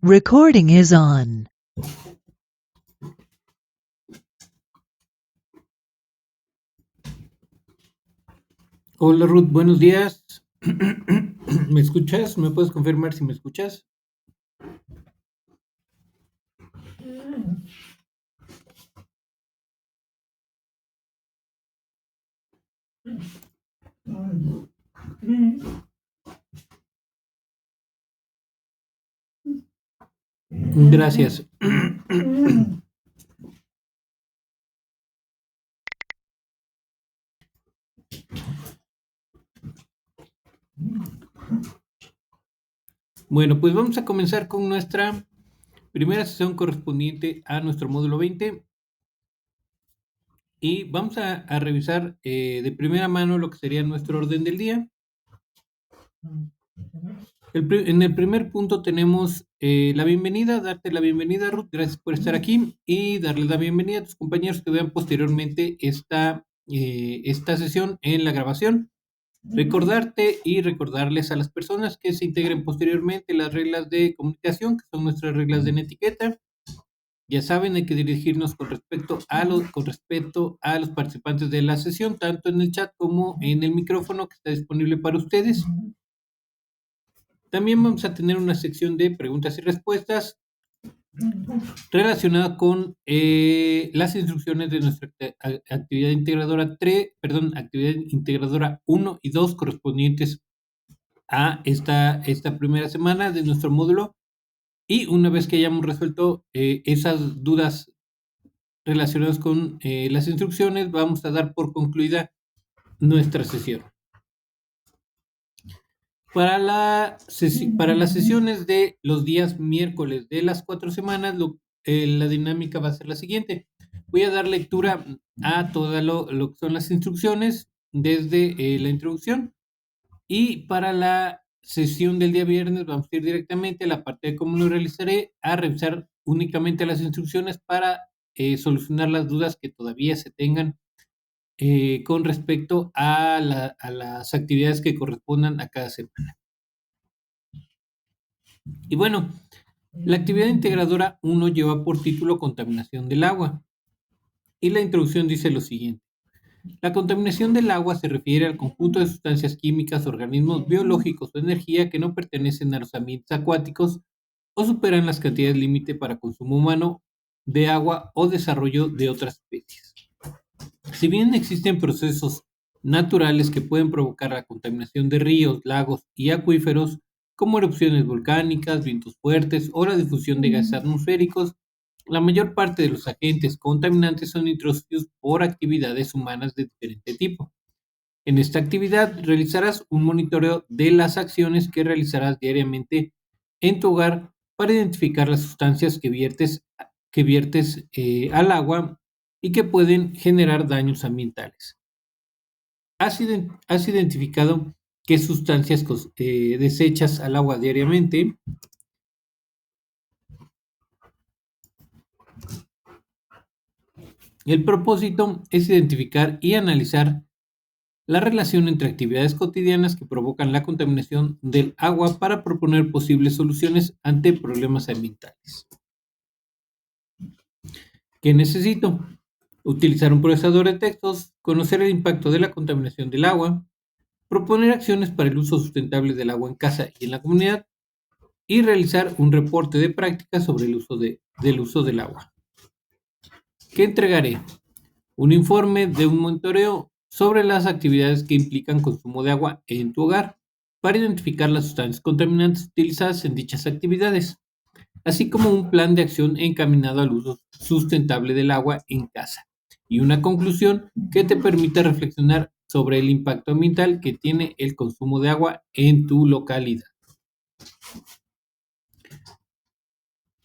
Recording is on. Hola Ruth, buenos días. ¿Me escuchas? ¿Me puedes confirmar si me escuchas? Gracias. Bueno, pues vamos a comenzar con nuestra primera sesión correspondiente a nuestro módulo 20 y vamos a revisar de primera mano lo que sería nuestro orden del día. En el primer punto tenemos la bienvenida, darte la bienvenida Ruth, gracias por estar aquí y darle la bienvenida a tus compañeros que vean posteriormente esta sesión en la grabación. Recordarte y recordarles a las personas que se integren posteriormente las reglas de comunicación, que son nuestras reglas de etiqueta. Ya saben, hay que dirigirnos con respeto a los participantes de la sesión, tanto en el chat como en el micrófono que está disponible para ustedes. También vamos a tener una sección de preguntas y respuestas relacionada con las instrucciones de nuestra actividad integradora actividad integradora 1 y 2 correspondientes a esta primera semana de nuestro módulo. Y una vez que hayamos resuelto esas dudas relacionadas con las instrucciones, vamos a dar por concluida nuestra sesión. Para las sesiones de los días miércoles de las 4 semanas, la dinámica va a ser la siguiente. Voy a dar lectura a todo lo que son las instrucciones desde la introducción. Y para la sesión del día viernes vamos a ir directamente a la parte de cómo lo realizaré, a revisar únicamente las instrucciones para solucionar las dudas que todavía se tengan con respecto a las actividades que correspondan a cada semana. Y bueno, la actividad integradora 1 lleva por título Contaminación del agua. Y la introducción dice lo siguiente. La contaminación del agua se refiere al conjunto de sustancias químicas, organismos biológicos o energía que no pertenecen a los ambientes acuáticos o superan las cantidades límite para consumo humano de agua o desarrollo de otras especies. Si bien existen procesos naturales que pueden provocar la contaminación de ríos, lagos y acuíferos, como erupciones volcánicas, vientos fuertes o la difusión de gases atmosféricos, la mayor parte de los agentes contaminantes son introducidos por actividades humanas de diferente tipo. En esta actividad realizarás un monitoreo de las acciones que realizarás diariamente en tu hogar para identificar las sustancias que viertes al agua y que pueden generar daños ambientales. ¿Has identificado qué sustancias desechas al agua diariamente? El propósito es identificar y analizar la relación entre actividades cotidianas que provocan la contaminación del agua para proponer posibles soluciones ante problemas ambientales. ¿Qué necesito? Utilizar un procesador de textos, conocer el impacto de la contaminación del agua, proponer acciones para el uso sustentable del agua en casa y en la comunidad y realizar un reporte de práctica sobre el uso del agua. ¿Qué entregaré? Un informe de un monitoreo sobre las actividades que implican consumo de agua en tu hogar para identificar las sustancias contaminantes utilizadas en dichas actividades, así como un plan de acción encaminado al uso sustentable del agua en casa. Y una conclusión que te permite reflexionar sobre el impacto ambiental que tiene el consumo de agua en tu localidad.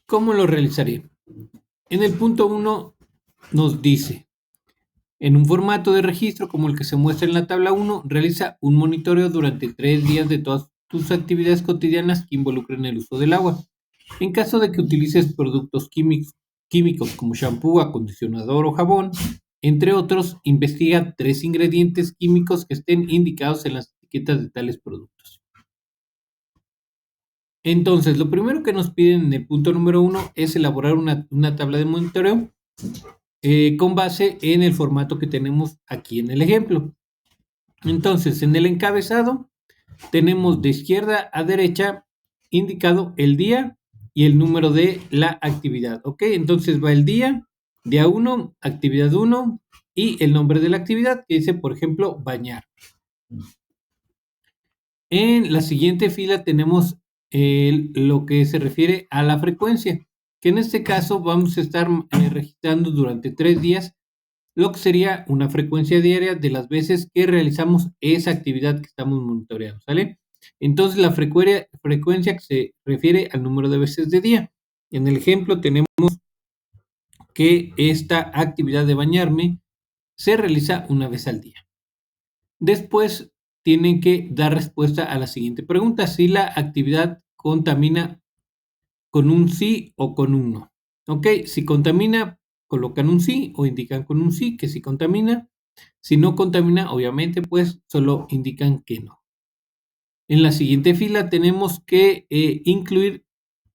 ¿Cómo lo realizaré? En el punto 1 nos dice, en un formato de registro como el que se muestra en la tabla 1, realiza un monitoreo durante 3 días de todas tus actividades cotidianas que involucren el uso del agua. En caso de que utilices productos químicos como shampoo, acondicionador o jabón, entre otros, investiga 3 ingredientes químicos que estén indicados en las etiquetas de tales productos. Entonces, lo primero que nos piden en el punto número 1 es elaborar una tabla de monitoreo con base en el formato que tenemos aquí en el ejemplo. Entonces, en el encabezado tenemos de izquierda a derecha indicado el día y el número de la actividad, ¿ok? Entonces va el día, día 1, actividad 1 y el nombre de la actividad que dice, por ejemplo, bañar. En la siguiente fila tenemos lo que se refiere a la frecuencia, que en este caso vamos a estar registrando durante 3 días lo que sería una frecuencia diaria de las veces que realizamos esa actividad que estamos monitoreando, ¿sale? Entonces la frecuencia que se refiere al número de veces de día. En el ejemplo tenemos que esta actividad de bañarme se realiza una vez al día. Después tienen que dar respuesta a la siguiente pregunta: si la actividad contamina con un sí o con un no. ¿Ok? Si contamina, colocan un sí o indican con un sí que sí contamina. Si no contamina, obviamente, pues solo indican que no. En la siguiente fila tenemos que incluir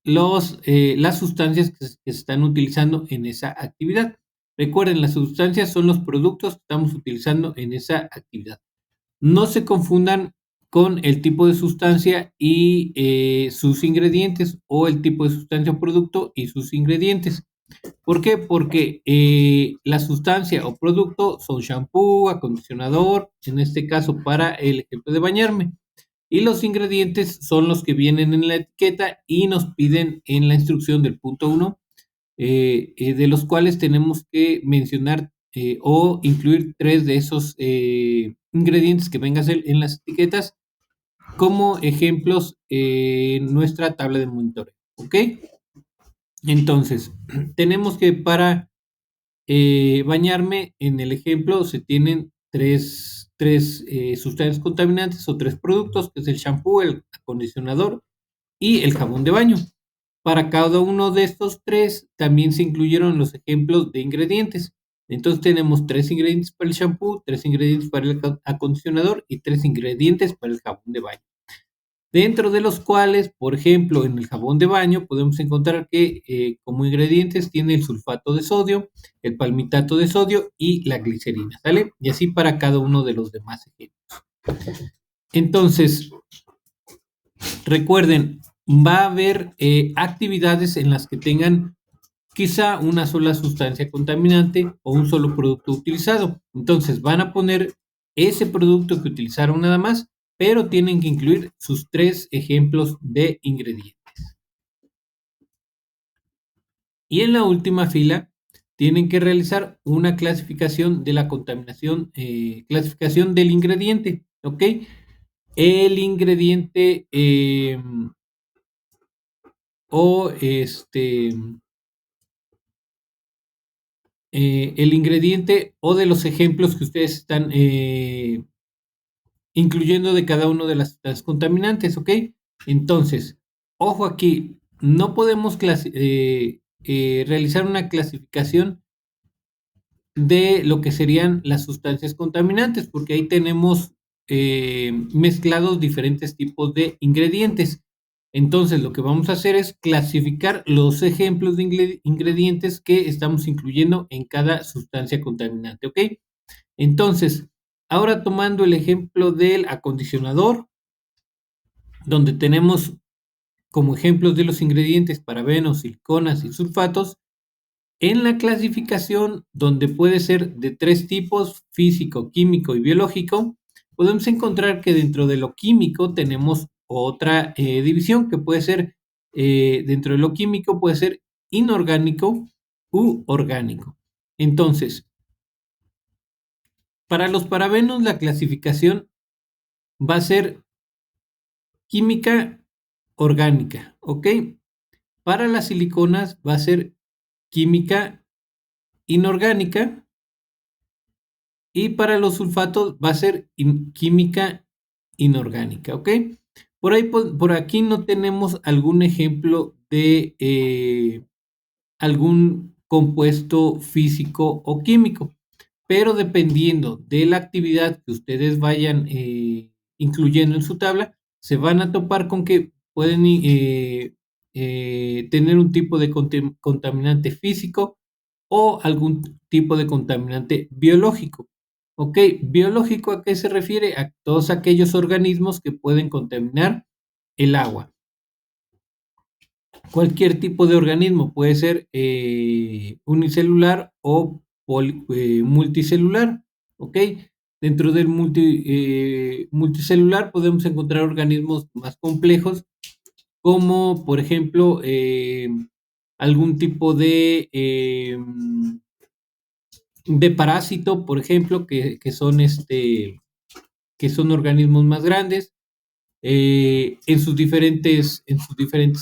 las sustancias que se están utilizando en esa actividad. Recuerden, las sustancias son los productos que estamos utilizando en esa actividad. No se confundan con el tipo de sustancia y sus ingredientes, o el tipo de sustancia o producto y sus ingredientes. ¿Por qué? Porque la sustancia o producto son shampoo, acondicionador, en este caso para el ejemplo de bañarme. Y los ingredientes son los que vienen en la etiqueta y nos piden en la instrucción del punto 1, de los cuales tenemos que mencionar o incluir 3 de esos ingredientes que vengan en las etiquetas como ejemplos en nuestra tabla de monitoreo. ¿Ok? Entonces, tenemos que para bañarme, en el ejemplo, se tienen tres sustancias contaminantes o 3 productos, que es el shampoo, el acondicionador y el jabón de baño. Para cada uno de estos 3 también se incluyeron los ejemplos de ingredientes. Entonces tenemos 3 ingredientes para el shampoo, 3 ingredientes para el acondicionador y 3 ingredientes para el jabón de baño. Dentro de los cuales, por ejemplo, en el jabón de baño podemos encontrar que como ingredientes tiene el sulfato de sodio, el palmitato de sodio y la glicerina, ¿sale? Y así para cada uno de los demás ejemplos. Entonces, recuerden, va a haber actividades en las que tengan quizá una sola sustancia contaminante o un solo producto utilizado. Entonces, van a poner ese producto que utilizaron nada más, pero tienen que incluir sus 3 ejemplos de ingredientes. Y en la última fila tienen que realizar una clasificación de la contaminación, clasificación del ingrediente, ¿ok? El ingrediente o el ingrediente o de los ejemplos que ustedes están incluyendo de cada uno de las contaminantes, ¿ok? Entonces, ojo aquí, no podemos realizar una clasificación de lo que serían las sustancias contaminantes, porque ahí tenemos mezclados diferentes tipos de ingredientes. Entonces, lo que vamos a hacer es clasificar los ejemplos de ingredientes que estamos incluyendo en cada sustancia contaminante, ¿ok? Entonces, ahora tomando el ejemplo del acondicionador, donde tenemos como ejemplos de los ingredientes parabenos, siliconas y sulfatos, en la clasificación, donde puede ser de 3 tipos, físico, químico y biológico, podemos encontrar que dentro de lo químico tenemos otra división que puede ser, dentro de lo químico puede ser inorgánico u orgánico. Entonces, para los parabenos la clasificación va a ser química orgánica, ¿ok? Para las siliconas va a ser química inorgánica y para los sulfatos va a ser química inorgánica, ¿ok? Por ahí, por aquí no tenemos algún ejemplo de algún compuesto físico o químico, pero dependiendo de la actividad que ustedes vayan incluyendo en su tabla, se van a topar con que pueden tener un tipo de contaminante físico o algún tipo de contaminante biológico. ¿Ok? Biológico, ¿a qué se refiere? A todos aquellos organismos que pueden contaminar el agua. Cualquier tipo de organismo puede ser unicelular o multicelular, ¿ok? Dentro del multicelular podemos encontrar organismos más complejos, como por ejemplo algún tipo de parásito, por ejemplo, que son organismos más grandes en sus diferentes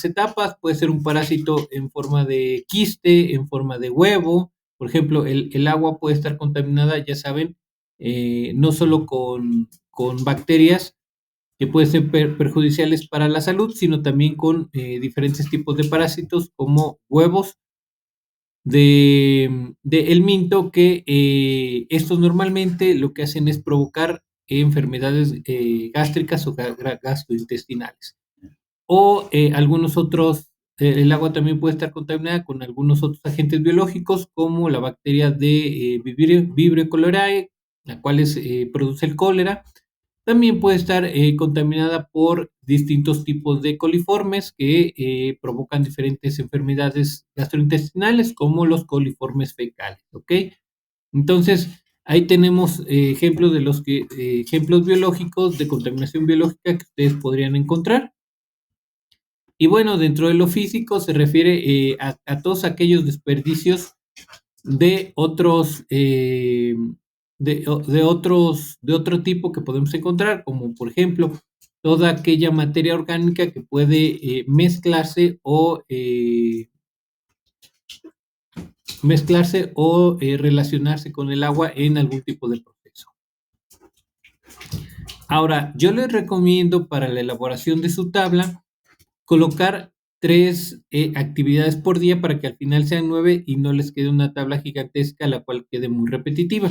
etapas. Puede ser un parásito en forma de quiste, en forma de huevo. Por ejemplo, el agua puede estar contaminada, ya saben, no solo con bacterias que pueden ser perjudiciales para la salud, sino también con diferentes tipos de parásitos como huevos de el minto, que estos normalmente lo que hacen es provocar enfermedades gástricas o gastrointestinales. O algunos otros, el agua también puede estar contaminada con algunos otros agentes biológicos, como la bacteria de Vibrio cholerae, la cual produce el cólera. También puede estar contaminada por distintos tipos de coliformes que provocan diferentes enfermedades gastrointestinales, como los coliformes fecales, ¿ok? Entonces, ahí tenemos ejemplos ejemplos biológicos de contaminación biológica que ustedes podrían encontrar. Y bueno, dentro de lo físico se refiere a todos aquellos desperdicios de otros, de otro tipo que podemos encontrar, como por ejemplo toda aquella materia orgánica que puede mezclarse o relacionarse con el agua en algún tipo de proceso. Ahora, yo les recomiendo para la elaboración de su tabla colocar 3 actividades por día para que al final sean 9 y no les quede una tabla gigantesca, la cual quede muy repetitiva.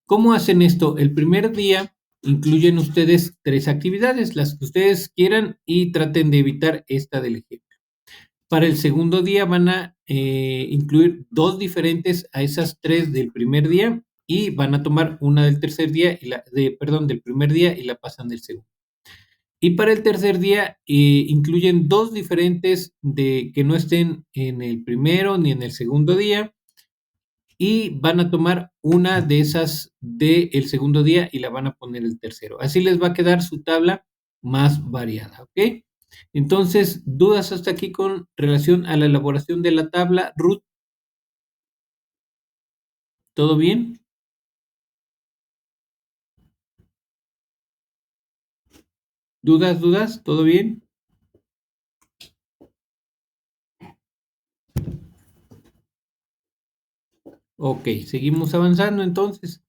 ¿Cómo hacen esto? El primer día incluyen ustedes 3 actividades, las que ustedes quieran, y traten de evitar esta del ejemplo. Para el segundo día van a incluir 2 diferentes a esas 3 del primer día, y van a tomar una del tercer día del primer día y la pasan del segundo. Y para el tercer día incluyen 2 diferentes de que no estén en el primero ni en el segundo día, y van a tomar una de esas del segundo día y la van a poner el tercero. Así les va a quedar su tabla más variada, ¿ok? Entonces, ¿dudas hasta aquí con relación a la elaboración de la tabla, Ruth? ¿Todo bien? ¿Dudas? ¿Todo bien? Ok, seguimos avanzando entonces.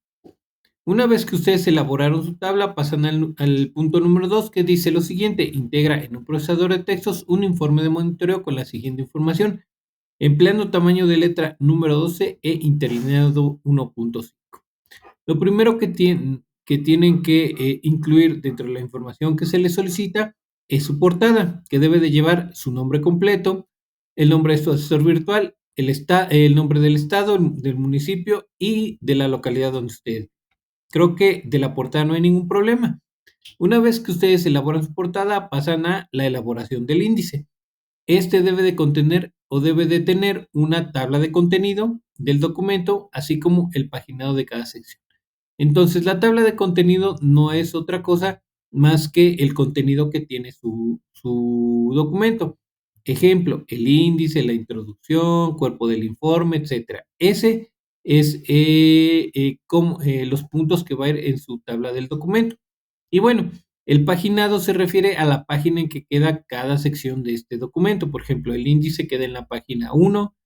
Una vez que ustedes elaboraron su tabla, pasan al punto número 2, que dice lo siguiente: integra en un procesador de textos un informe de monitoreo con la siguiente información, empleando tamaño de letra número 12 e interlineado 1.5. Lo primero que tienen que incluir dentro de la información que se les solicita es su portada, que debe de llevar su nombre completo, el nombre de su asesor virtual, el nombre del estado, del municipio y de la localidad donde ustedes. Creo que de la portada no hay ningún problema. Una vez que ustedes elaboran su portada, pasan a la elaboración del índice. Este debe de contener o debe de tener una tabla de contenido del documento, así como el paginado de cada sección. Entonces, la tabla de contenido no es otra cosa más que el contenido que tiene su documento. Ejemplo, el índice, la introducción, cuerpo del informe, etcétera. Ese es los puntos que va a ir en su tabla del documento. Y bueno, el paginado se refiere a la página en que queda cada sección de este documento. Por ejemplo, el índice queda en la página 1,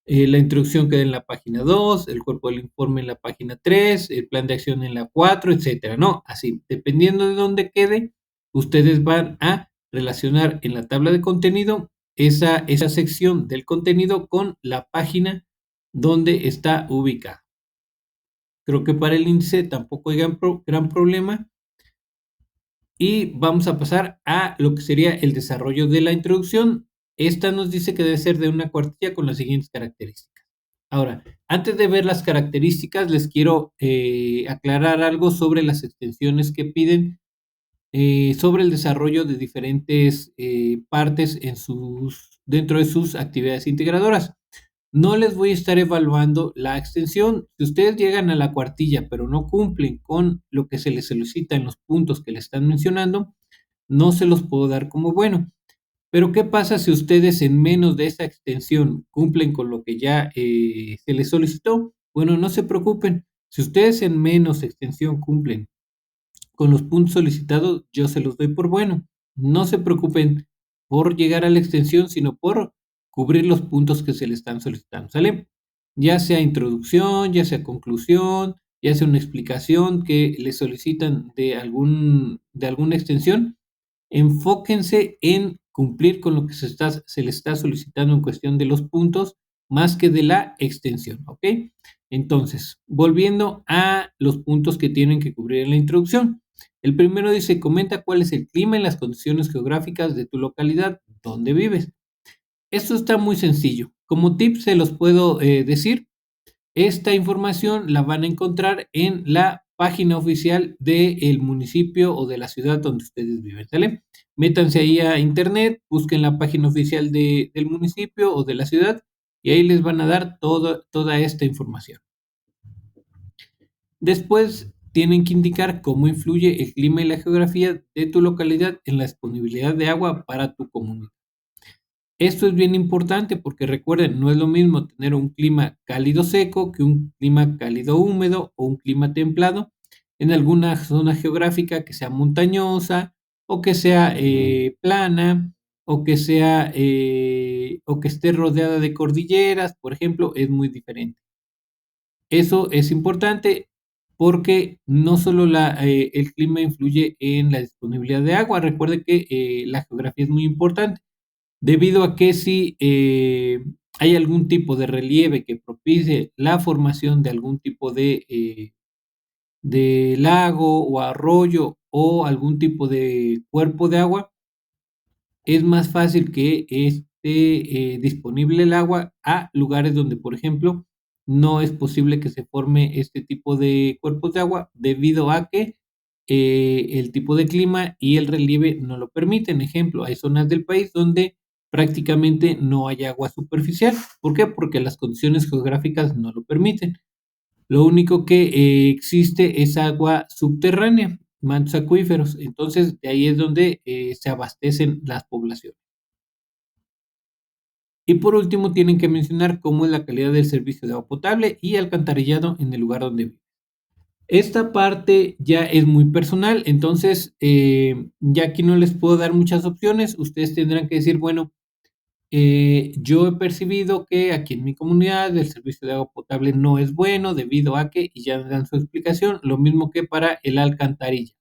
la introducción queda en la página 2, el cuerpo del informe en la página 3, el plan de acción en la 4, etcétera, ¿no? Así, dependiendo de dónde quede, ustedes van a relacionar en la tabla de contenido esa sección del contenido con la página donde está ubicada. Creo que para el índice tampoco hay gran problema. Y vamos a pasar a lo que sería el desarrollo de la introducción. Esta nos dice que debe ser de una cuartilla con las siguientes características. Ahora, antes de ver las características, les quiero aclarar algo sobre las extensiones que piden, sobre el desarrollo de diferentes partes dentro de sus actividades integradoras. No les voy a estar evaluando la extensión. Si ustedes llegan a la cuartilla, pero no cumplen con lo que se les solicita en los puntos que les están mencionando, no se los puedo dar como bueno. Pero ¿qué pasa si ustedes en menos de esa extensión cumplen con lo que ya se les solicitó? Bueno, no se preocupen. Si ustedes en menos extensión cumplen con los puntos solicitados, yo se los doy por bueno. No se preocupen por llegar a la extensión, sino por cubrir los puntos que se le están solicitando, ¿sale? Ya sea introducción, ya sea conclusión, ya sea una explicación que le solicitan de alguna extensión, enfóquense en cumplir con lo que se le está solicitando en cuestión de los puntos, más que de la extensión, ¿ok? Entonces, volviendo a los puntos que tienen que cubrir en la introducción. El primero dice, comenta cuál es el clima y las condiciones geográficas de tu localidad donde vives. Esto está muy sencillo. Como tip se los puedo decir, esta información la van a encontrar en la página oficial del municipio o de la ciudad donde ustedes viven, ¿sale? Métanse ahí a internet, busquen la página oficial del municipio o de la ciudad y ahí les van a dar toda esta información. Después tienen que indicar cómo influye el clima y la geografía de tu localidad en la disponibilidad de agua para tu comunidad. Esto es bien importante porque recuerden, no es lo mismo tener un clima cálido seco que un clima cálido húmedo o un clima templado en alguna zona geográfica que sea montañosa o que sea plana o que esté rodeada de cordilleras, por ejemplo, es muy diferente. Eso es importante porque no solo el clima influye en la disponibilidad de agua, recuerde que la geografía es muy importante, debido a que si hay algún tipo de relieve que propicie la formación de algún tipo de lago o arroyo o algún tipo de cuerpo de agua, es más fácil que esté disponible el agua a lugares donde, por ejemplo, no es posible que se forme este tipo de cuerpos de agua debido a que el tipo de clima y el relieve no lo permiten. Ejemplo, hay zonas del país donde prácticamente no hay agua superficial. ¿Por qué? Porque las condiciones geográficas no lo permiten. Lo único que existe es agua subterránea, mantos acuíferos. Entonces, de ahí es donde se abastecen las poblaciones. Y por último, tienen que mencionar cómo es la calidad del servicio de agua potable y alcantarillado en el lugar donde viven. Esta parte ya es muy personal, entonces ya aquí no les puedo dar muchas opciones. Ustedes tendrán que decir, bueno, yo he percibido que aquí en mi comunidad el servicio de agua potable no es bueno debido a que, y ya dan su explicación, lo mismo que para el alcantarilla.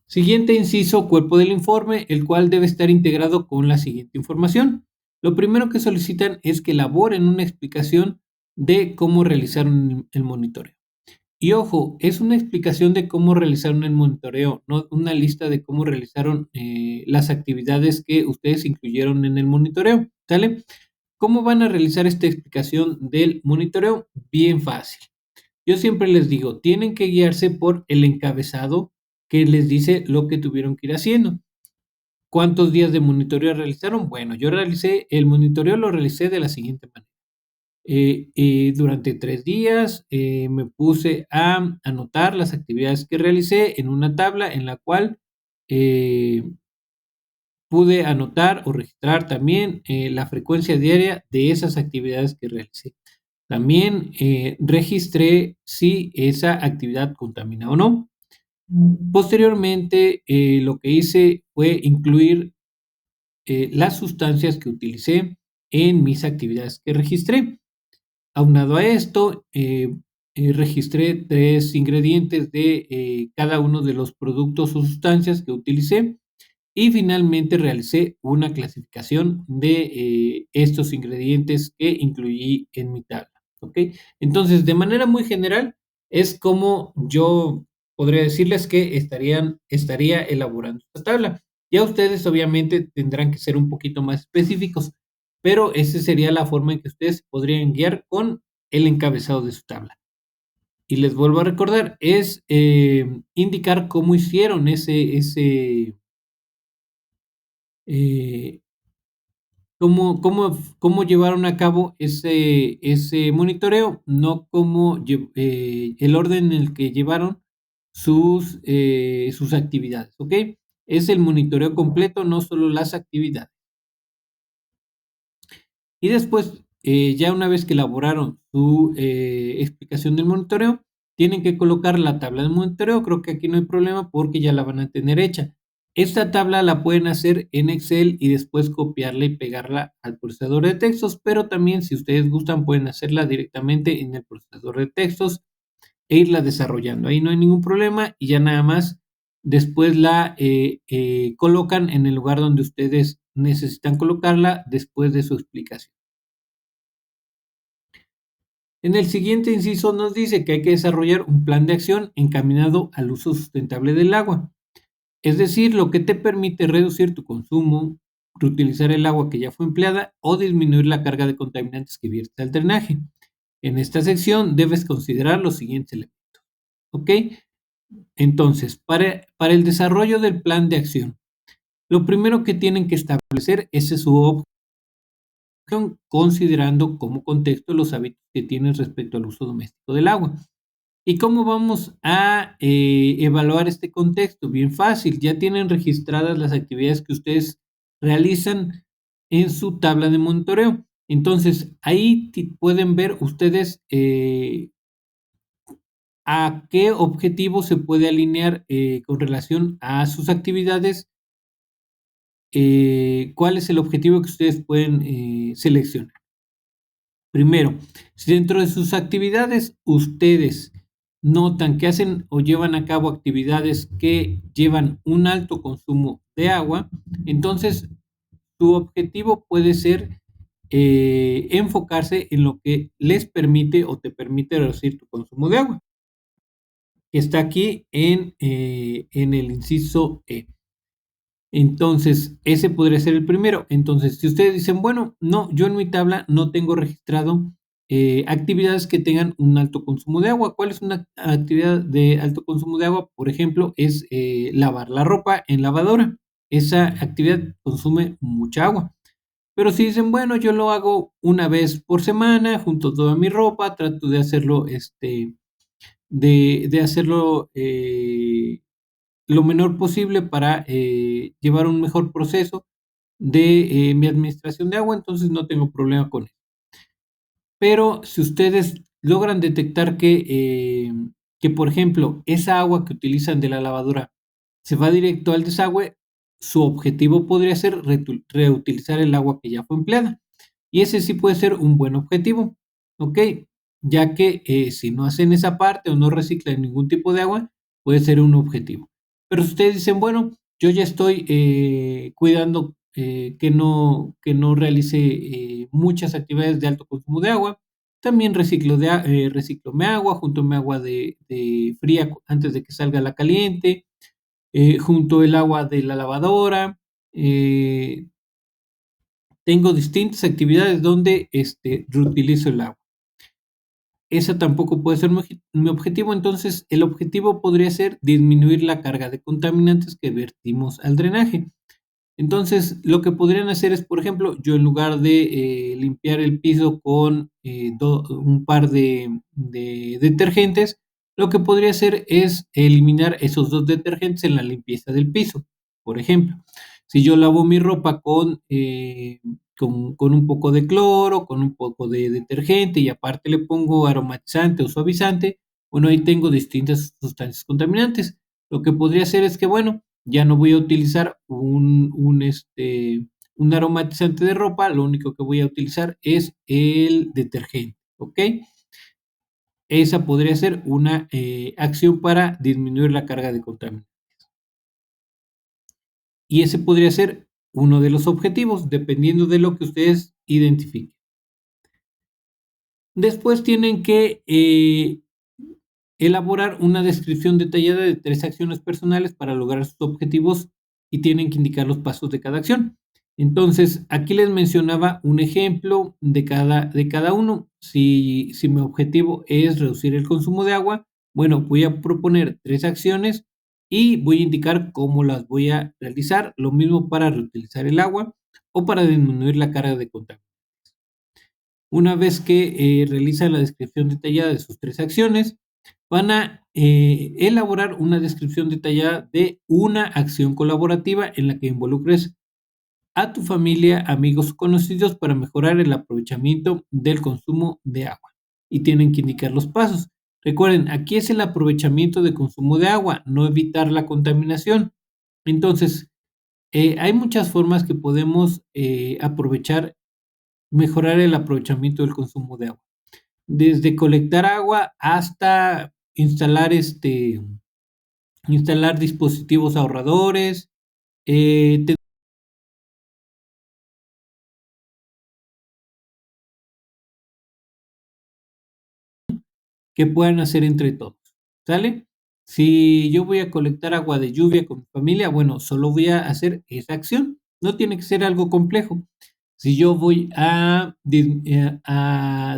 Siguiente inciso, cuerpo del informe, el cual debe estar integrado con la siguiente información. Lo primero que solicitan es que elaboren una explicación de cómo realizaron el monitoreo. Y ojo, es una explicación de cómo realizaron el monitoreo, no una lista de cómo realizaron las actividades que ustedes incluyeron en el monitoreo, ¿sale? ¿Cómo van a realizar esta explicación del monitoreo? Bien fácil. Yo siempre les digo, tienen que guiarse por el encabezado que les dice lo que tuvieron que ir haciendo. ¿Cuántos días de monitoreo realizaron? Bueno, yo realicé el monitoreo, lo realicé de la siguiente manera. Durante 3 días me puse a anotar las actividades que realicé en una tabla en la cual pude anotar o registrar también la frecuencia diaria de esas actividades que realicé. También registré si esa actividad contamina o no. Posteriormente, lo que hice fue incluir las sustancias que utilicé en mis actividades que registré. Aunado a esto, registré 3 ingredientes de cada uno de los productos o sustancias que utilicé y finalmente realicé una clasificación de estos ingredientes que incluí en mi tabla. ¿Ok? Entonces, de manera muy general, es como yo podría decirles que estaría elaborando esta tabla. Ya ustedes obviamente tendrán que ser un poquito más específicos, pero esa sería la forma en que ustedes podrían guiar con el encabezado de su tabla. Y les vuelvo a recordar, es indicar cómo hicieron eh, cómo llevaron a cabo ese monitoreo, no el orden en el que llevaron sus actividades, ¿ok? Es el monitoreo completo, no solo las actividades. Y después, ya una vez que elaboraron su explicación del monitoreo, tienen que colocar la tabla de monitoreo. Creo que aquí no hay problema porque ya la van a tener hecha. Esta tabla la pueden hacer en Excel y después copiarla y pegarla al procesador de textos, pero también si ustedes gustan pueden hacerla directamente en el procesador de textos e irla desarrollando. Ahí no hay ningún problema y ya nada más después la colocan en el lugar donde ustedes necesitan colocarla después de su explicación. En el siguiente inciso nos dice que hay que desarrollar un plan de acción encaminado al uso sustentable del agua, es decir, lo que te permite reducir tu consumo, reutilizar el agua que ya fue empleada o disminuir la carga de contaminantes que vierte al drenaje. En esta sección debes considerar los siguientes elementos. ¿Ok? Entonces, para el desarrollo del plan de acción, lo primero que tienen que establecer es su objetivo, considerando como contexto los hábitos que tienen respecto al uso doméstico del agua. ¿Y cómo vamos a evaluar este contexto? Bien fácil, ya tienen registradas las actividades que ustedes realizan en su tabla de monitoreo. Entonces, ahí pueden ver ustedes a qué objetivo se puede alinear con relación a sus actividades, cuál es el objetivo que ustedes pueden seleccionar. Primero, si dentro de sus actividades ustedes notan que hacen o llevan a cabo actividades que llevan un alto consumo de agua, entonces su objetivo puede ser enfocarse en lo que les permite o te permite reducir tu consumo de agua, que está aquí en el inciso E. Entonces, ese podría ser el primero. Entonces, si ustedes dicen, bueno, no, yo en mi tabla no tengo registrado actividades que tengan un alto consumo de agua. ¿Cuál es una actividad de alto consumo de agua? Por ejemplo, es lavar la ropa en lavadora. Esa actividad consume mucha agua. Pero si dicen, bueno, yo lo hago una vez por semana, junto toda mi ropa, trato de hacerlo, de hacerlo lo menor posible para llevar un mejor proceso de mi administración de agua, entonces no tengo problema con eso. Pero si ustedes logran detectar que, por ejemplo, esa agua que utilizan de la lavadora se va directo al desagüe, su objetivo podría ser reutilizar el agua que ya fue empleada. Y ese sí puede ser un buen objetivo, ¿ok? Ya que si no hacen esa parte o no reciclan ningún tipo de agua, puede ser un objetivo. Pero si ustedes dicen, bueno, yo ya estoy cuidando que no realice muchas actividades de alto consumo de agua, también reciclo mi agua, junto mi agua de fría antes de que salga la caliente, junto el agua de la lavadora, eh, tengo distintas actividades donde reutilizo el agua. Esa tampoco puede ser mi objetivo, entonces el objetivo podría ser disminuir la carga de contaminantes que vertimos al drenaje. Entonces, lo que podrían hacer es, por ejemplo, yo en lugar de limpiar el piso con un par de detergentes, lo que podría hacer es eliminar esos dos detergentes en la limpieza del piso. Por ejemplo, si yo lavo mi ropa con un poco de cloro, con un poco de detergente y aparte le pongo aromatizante o suavizante, bueno, ahí tengo distintas sustancias contaminantes. Lo que podría hacer es que, bueno, ya no voy a utilizar un aromatizante de ropa, lo único que voy a utilizar es el detergente, ¿ok? Esa podría ser una acción para disminuir la carga de contaminantes. Y ese podría ser uno de los objetivos, dependiendo de lo que ustedes identifiquen. Después tienen que elaborar una descripción detallada de 3 acciones personales para lograr sus objetivos y tienen que indicar los pasos de cada acción. Entonces, aquí les mencionaba un ejemplo de cada uno. Si mi objetivo es reducir el consumo de agua, bueno, voy a proponer 3 acciones y voy a indicar cómo las voy a realizar. Lo mismo para reutilizar el agua o para disminuir la carga de contacto. Una vez que realizan la descripción detallada de sus 3 acciones, van a elaborar una descripción detallada de una acción colaborativa en la que involucres a tu familia, amigos o conocidos para mejorar el aprovechamiento del consumo de agua. Y tienen que indicar los pasos. Recuerden, aquí es el aprovechamiento de consumo de agua, no evitar la contaminación. Entonces, hay muchas formas que podemos aprovechar, mejorar el aprovechamiento del consumo de agua. Desde colectar agua hasta instalar dispositivos ahorradores, te que puedan hacer entre todos, ¿sale? Si yo voy a colectar agua de lluvia con mi familia, bueno, solo voy a hacer esa acción, no tiene que ser algo complejo. Si yo voy a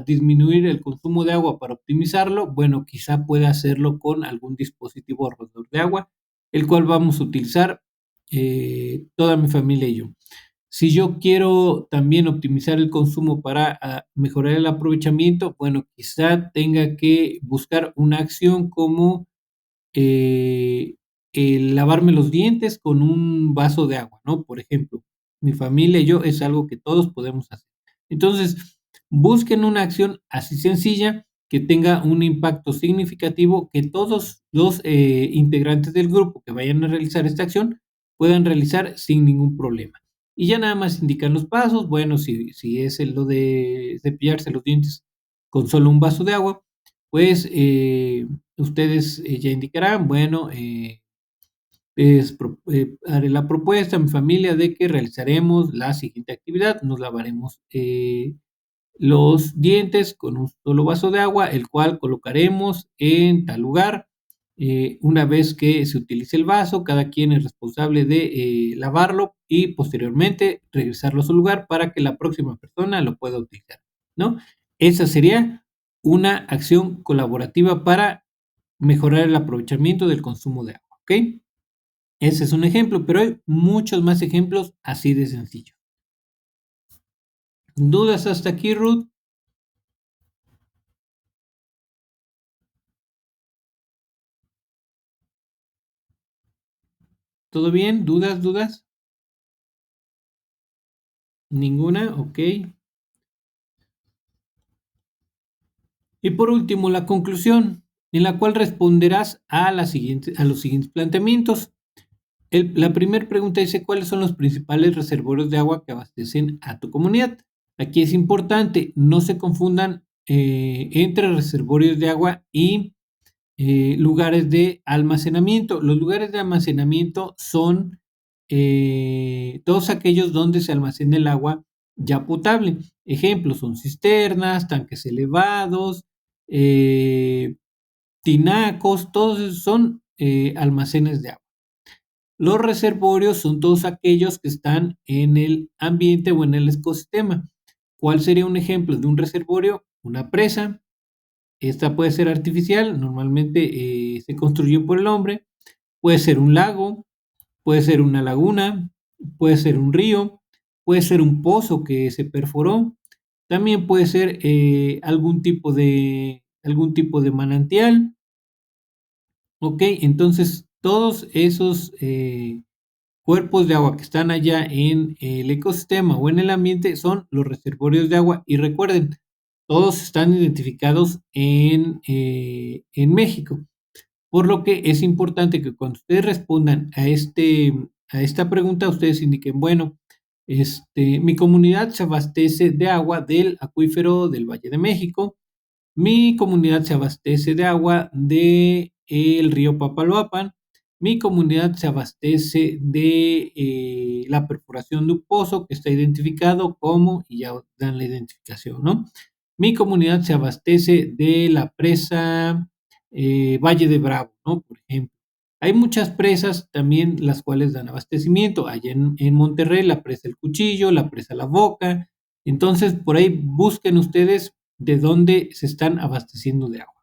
disminuir el consumo de agua para optimizarlo, bueno, quizá pueda hacerlo con algún dispositivo ahorrador de agua, el cual vamos a utilizar toda mi familia y yo. Si yo quiero también optimizar el consumo para mejorar el aprovechamiento, bueno, quizá tenga que buscar una acción como el lavarme los dientes con un vaso de agua, ¿no? Por ejemplo, mi familia y yo es algo que todos podemos hacer. Entonces, busquen una acción así sencilla que tenga un impacto significativo, que todos los integrantes del grupo que vayan a realizar esta acción puedan realizar sin ningún problema. Y ya nada más indican los pasos. Bueno, si es lo de cepillarse los dientes con solo un vaso de agua, pues ustedes ya indicarán, bueno, haré la propuesta a mi familia de que realizaremos la siguiente actividad. Nos lavaremos los dientes con un solo vaso de agua, el cual colocaremos en tal lugar. Una vez que se utilice el vaso, cada quien es responsable de lavarlo y posteriormente regresarlo a su lugar para que la próxima persona lo pueda utilizar, ¿no? Esa sería una acción colaborativa para mejorar el aprovechamiento del consumo de agua, ¿ok? Ese es un ejemplo, pero hay muchos más ejemplos así de sencillo. ¿Dudas hasta aquí, Ruth? ¿Todo bien? ¿Dudas? ¿Ninguna? Ok. Y por último, la conclusión, en la cual responderás a los siguientes planteamientos. La primera pregunta dice, ¿cuáles son los principales reservorios de agua que abastecen a tu comunidad? Aquí es importante, no se confundan entre reservorios de agua y lugares de almacenamiento. Los lugares de almacenamiento son todos aquellos donde se almacena el agua ya potable. Ejemplos son cisternas, tanques elevados, tinacos, todos esos son almacenes de agua. Los reservorios son todos aquellos que están en el ambiente o en el ecosistema. ¿Cuál sería un ejemplo de un reservorio? Una presa. Esta puede ser artificial, normalmente se construyó por el hombre. Puede ser un lago, puede ser una laguna, puede ser un río, puede ser un pozo que se perforó. También puede ser algún tipo de manantial. Ok, entonces todos esos cuerpos de agua que están allá en el ecosistema o en el ambiente son los reservorios de agua. Y recuerden, todos están identificados en México. Por lo que es importante que cuando ustedes respondan a esta pregunta, ustedes indiquen, bueno, mi comunidad se abastece de agua del acuífero del Valle de México. Mi comunidad se abastece de agua del río Papaloapan. Mi comunidad se abastece de la perforación de un pozo que está identificado como, y ya dan la identificación, ¿no? Mi comunidad se abastece de la presa Valle de Bravo, ¿no? Por ejemplo. Hay muchas presas también las cuales dan abastecimiento. Allá en Monterrey, la presa El Cuchillo, la presa La Boca. Entonces, por ahí busquen ustedes de dónde se están abasteciendo de agua.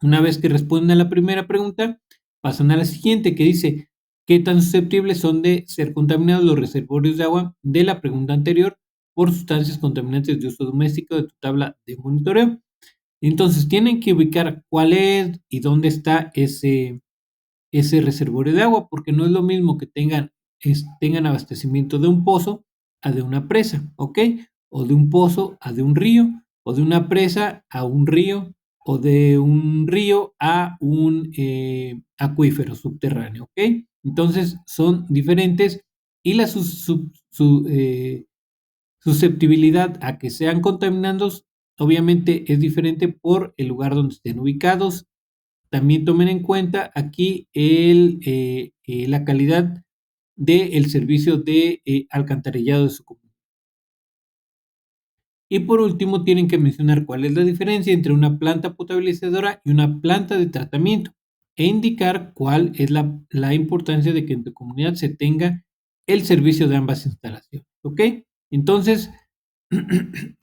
Una vez que responden a la primera pregunta, pasan a la siguiente que dice, ¿qué tan susceptibles son de ser contaminados los reservorios de agua de la pregunta anterior por sustancias contaminantes de uso doméstico de tu tabla de monitoreo? Entonces, tienen que ubicar cuál es y dónde está ese reservorio de agua, porque no es lo mismo que tengan abastecimiento de un pozo a de una presa, ¿ok? O de un pozo a de un río, o de una presa a un río, o de un río a un acuífero subterráneo, ¿ok? Entonces son diferentes y la susceptibilidad a que sean contaminados obviamente es diferente por el lugar donde estén ubicados. También tomen en cuenta aquí la calidad del servicio de alcantarillado de su comunidad. Y por último, tienen que mencionar cuál es la diferencia entre una planta potabilizadora y una planta de tratamiento e indicar cuál es la importancia de que en tu comunidad se tenga el servicio de ambas instalaciones. ¿Ok? Entonces,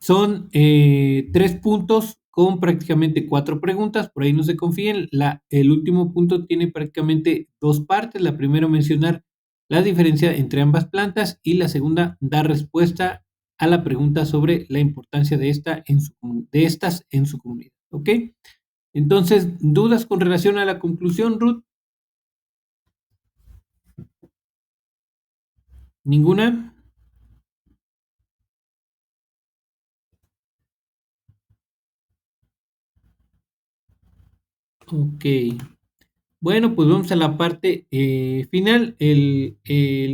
son 3 puntos con prácticamente 4 preguntas, por ahí no se confíen. El último punto tiene prácticamente 2 partes. La primera, mencionar la diferencia entre ambas plantas y la segunda, dar respuesta a la pregunta sobre la importancia de estas en su comunidad. ¿Ok? Entonces, ¿dudas con relación a la conclusión, Ruth? ¿Ninguna? Ok. Bueno, pues vamos a la parte final. El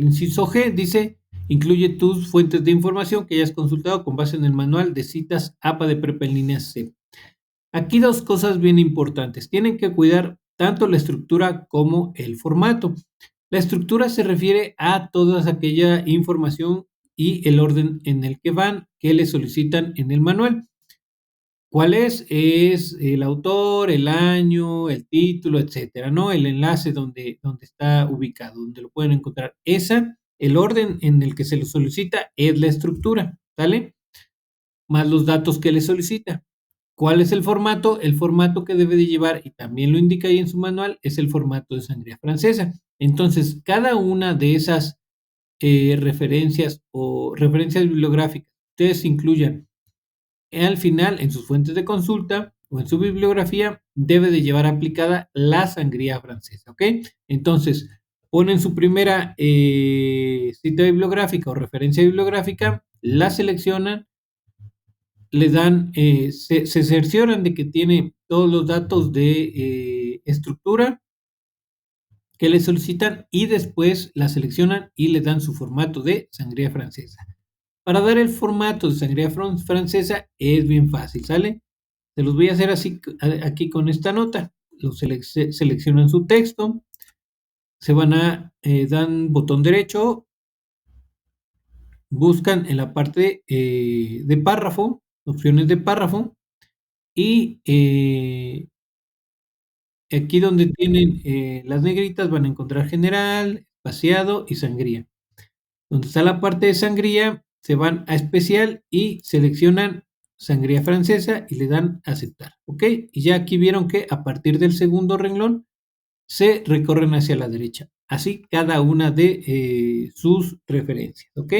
inciso G dice, incluye tus fuentes de información que hayas consultado con base en el manual de citas APA de Prepa en línea C. Aquí 2 cosas bien importantes. Tienen que cuidar tanto la estructura como el formato. La estructura se refiere a toda aquella información y el orden en el que van, que le solicitan en el manual. ¿Cuál es? Es el autor, el año, el título, etcétera, ¿no? El enlace donde está ubicado, donde lo pueden encontrar. El orden en el que se lo solicita es la estructura, ¿sale? Más los datos que le solicita. ¿Cuál es el formato? El formato que debe de llevar, y también lo indica ahí en su manual, es el formato de sangría francesa. Entonces, cada una de esas referencias o referencias bibliográficas, ustedes incluyan al final, en sus fuentes de consulta o en su bibliografía, debe de llevar aplicada la sangría francesa, ¿ok? Entonces, ponen su primera cita bibliográfica o referencia bibliográfica, la seleccionan, le dan, se cercioran de que tiene todos los datos de estructura que le solicitan y después la seleccionan y le dan su formato de sangría francesa. Para dar el formato de sangría francesa es bien fácil, ¿sale? Se los voy a hacer así aquí con esta nota. Seleccionan su texto, se van dan botón derecho, buscan en la parte de párrafo, opciones de párrafo, y aquí donde tienen las negritas van a encontrar general, espaciado y sangría. Donde está la parte de sangría, se van a especial y seleccionan sangría francesa y le dan aceptar, ¿ok? Y ya aquí vieron que a partir del segundo renglón se recorren hacia la derecha. Así cada una de sus referencias, ¿ok?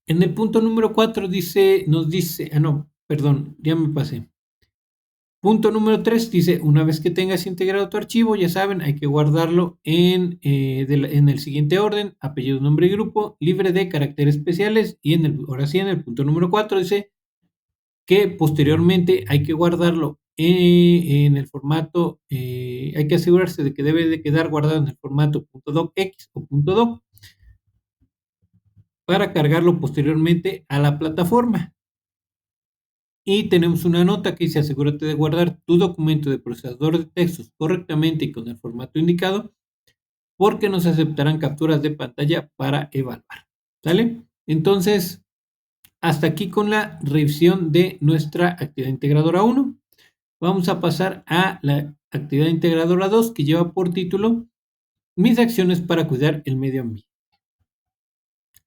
En el punto número 4 nos dice, no, perdón, ya me pasé. Punto número 3 dice, una vez que tengas integrado tu archivo, ya saben, hay que guardarlo en el siguiente orden, apellido, nombre y grupo, libre de caracteres especiales. Y ahora sí, en el punto número 4 dice que posteriormente hay que guardarlo en el formato, hay que asegurarse de que debe de quedar guardado en el formato .docx o .doc para cargarlo posteriormente a la plataforma. Y tenemos una nota que dice, asegúrate de guardar tu documento de procesador de textos correctamente y con el formato indicado, porque nos aceptarán capturas de pantalla para evaluar. ¿Sale? Entonces, hasta aquí con la revisión de nuestra actividad integradora 1. Vamos a pasar a la actividad integradora 2, que lleva por título Mis acciones para cuidar el medio ambiente.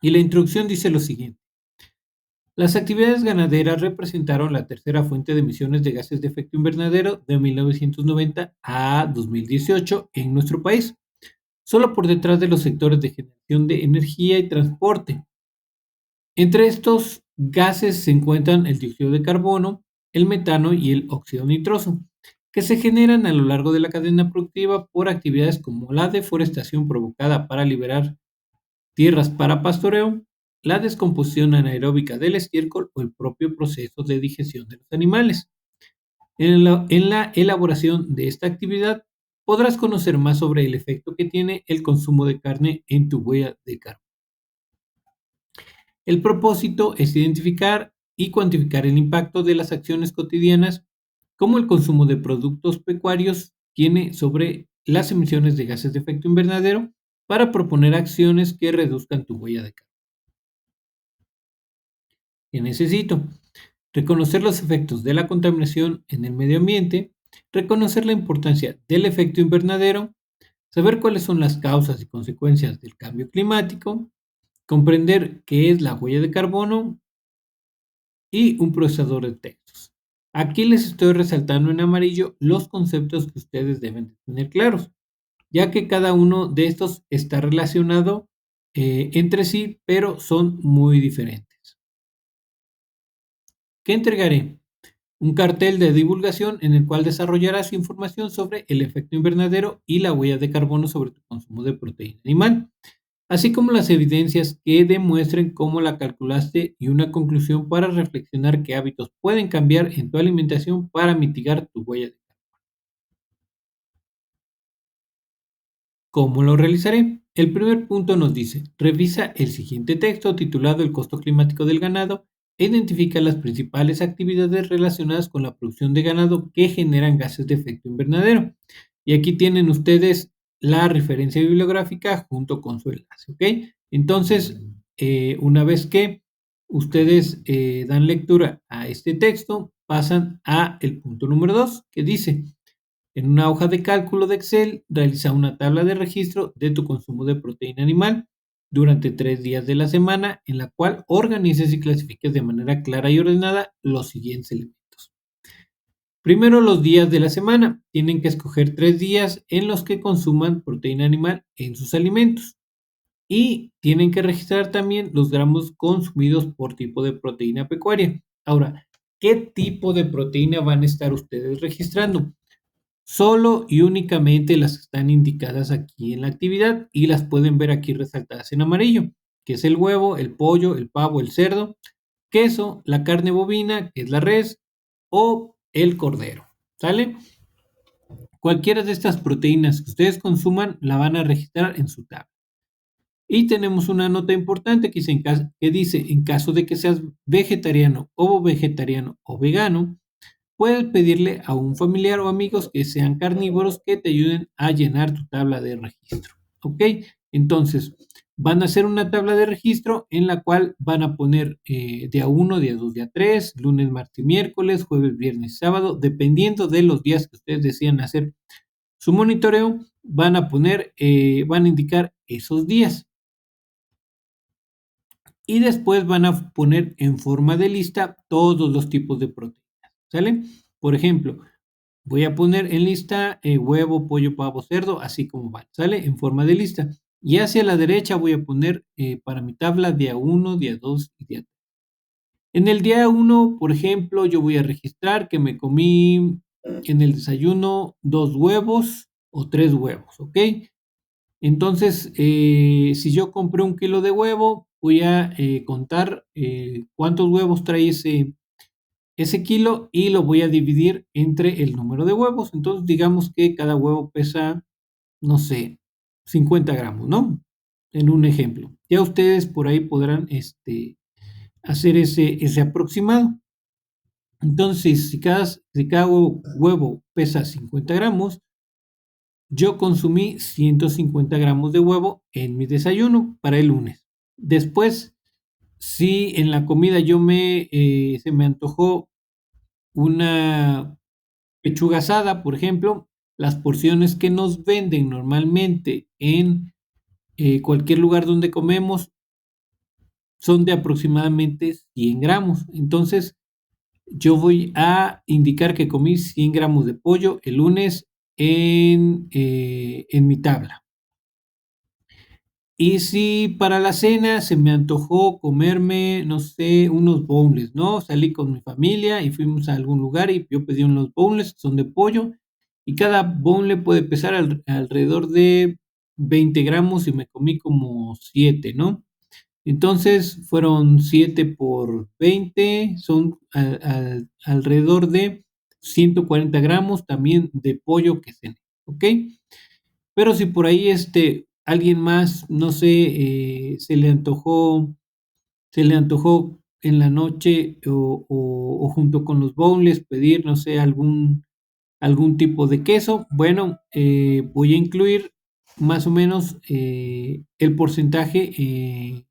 Y la introducción dice lo siguiente. Las actividades ganaderas representaron la tercera fuente de emisiones de gases de efecto invernadero de 1990 a 2018 en nuestro país, solo por detrás de los sectores de generación de energía y transporte. Entre estos gases se encuentran el dióxido de carbono, el metano y el óxido nitroso, que se generan a lo largo de la cadena productiva por actividades como la deforestación provocada para liberar tierras para pastoreo, la descomposición anaeróbica del estiércol o el propio proceso de digestión de los animales. En la elaboración de esta actividad podrás conocer más sobre el efecto que tiene el consumo de carne en tu huella de carbono. El propósito es identificar y cuantificar el impacto de las acciones cotidianas, como el consumo de productos pecuarios, tiene sobre las emisiones de gases de efecto invernadero, para proponer acciones que reduzcan tu huella de carbono. ¿Qué necesito? Reconocer los efectos de la contaminación en el medio ambiente, reconocer la importancia del efecto invernadero, saber cuáles son las causas y consecuencias del cambio climático, comprender qué es la huella de carbono y un procesador de textos. Aquí les estoy resaltando en amarillo los conceptos que ustedes deben tener claros, ya que cada uno de estos está relacionado entre sí, pero son muy diferentes. ¿Qué entregaré? Un cartel de divulgación en el cual desarrollarás información sobre el efecto invernadero y la huella de carbono sobre tu consumo de proteína animal, así como las evidencias que demuestren cómo la calculaste y una conclusión para reflexionar qué hábitos pueden cambiar en tu alimentación para mitigar tu huella de carbono. ¿Cómo lo realizaré? El primer punto nos dice, revisa el siguiente texto titulado El costo climático del ganado e identifica las principales actividades relacionadas con la producción de ganado que generan gases de efecto invernadero. Y aquí tienen ustedes la referencia bibliográfica junto con su enlace, ¿ok? Entonces, una vez que ustedes dan lectura a este texto, pasan a el punto número 2, que dice, en una hoja de cálculo de Excel, realiza una tabla de registro de tu consumo de proteína animal durante 3 días de la semana, en la cual organices y clasifiques de manera clara y ordenada los siguientes elementos. Primero, los días de la semana. Tienen que escoger 3 días en los que consuman proteína animal en sus alimentos. Y tienen que registrar también los gramos consumidos por tipo de proteína pecuaria. Ahora, ¿qué tipo de proteína van a estar ustedes registrando? Solo y únicamente las que están indicadas aquí en la actividad y las pueden ver aquí resaltadas en amarillo, que es el huevo, el pollo, el pavo, el cerdo, queso, la carne bovina, que es la res, o el cordero. ¿Sale? Cualquiera de estas proteínas que ustedes consuman la van a registrar en su tabla. Y tenemos una nota importante que dice, en caso de que seas vegetariano o vegano, puedes pedirle a un familiar o amigos que sean carnívoros que te ayuden a llenar tu tabla de registro. ¿Ok? Entonces, van a hacer una tabla de registro en la cual van a poner día 1, día 2, día 3, lunes, martes y miércoles, jueves, viernes y sábado, dependiendo de los días que ustedes decidan hacer su monitoreo, van a indicar esos días. Y después van a poner en forma de lista todos los tipos de proteínas. ¿Sale? Por ejemplo, voy a poner en lista huevo, pollo, pavo, cerdo, así como va, ¿sale? En forma de lista. Y hacia la derecha voy a poner para mi tabla día 1, día 2 y día 3. En el día 1, por ejemplo, yo voy a registrar que me comí en el desayuno 2 huevos o 3 huevos, ¿ok? Entonces, si yo compré 1 kilo de huevo, voy a contar cuántos huevos trae ese kilo y lo voy a dividir entre el número de huevos. Entonces, digamos que cada huevo pesa, no sé, 50 gramos, ¿no? En un ejemplo. Ya ustedes por ahí podrán hacer ese aproximado. Entonces, si cada huevo pesa 50 gramos, yo consumí 150 gramos de huevo en mi desayuno para el lunes. Después, si en la comida se me antojó una pechuga asada, por ejemplo, las porciones que nos venden normalmente en cualquier lugar donde comemos son de aproximadamente 100 gramos. Entonces, yo voy a indicar que comí 100 gramos de pollo el lunes en mi tabla. Y si para la cena se me antojó comerme, no sé, unos boneless, ¿no? Salí con mi familia y fuimos a algún lugar y yo pedí unos boneless, son de pollo, y cada boneless puede pesar alrededor de 20 gramos y me comí como 7, ¿no? Entonces fueron 7 por 20, son alrededor de 140 gramos también de pollo que cené, ¿ok? Pero si por ahí alguien más, no sé, se le antojó en la noche o junto con los boneless pedir, no sé, algún tipo de queso, bueno, voy a incluir más o menos el porcentaje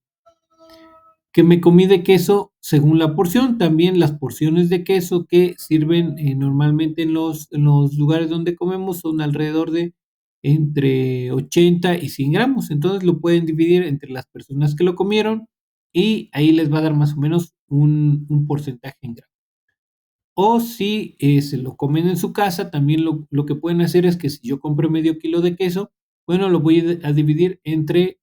que me comí de queso según la porción. También las porciones de queso que sirven normalmente en los lugares donde comemos son alrededor de entre 80 y 100 gramos. Entonces lo pueden dividir entre las personas que lo comieron y ahí les va a dar más o menos un porcentaje en gramos. O si se lo comen en su casa, también lo que pueden hacer es que si yo compro medio kilo de queso, bueno, lo voy a dividir entre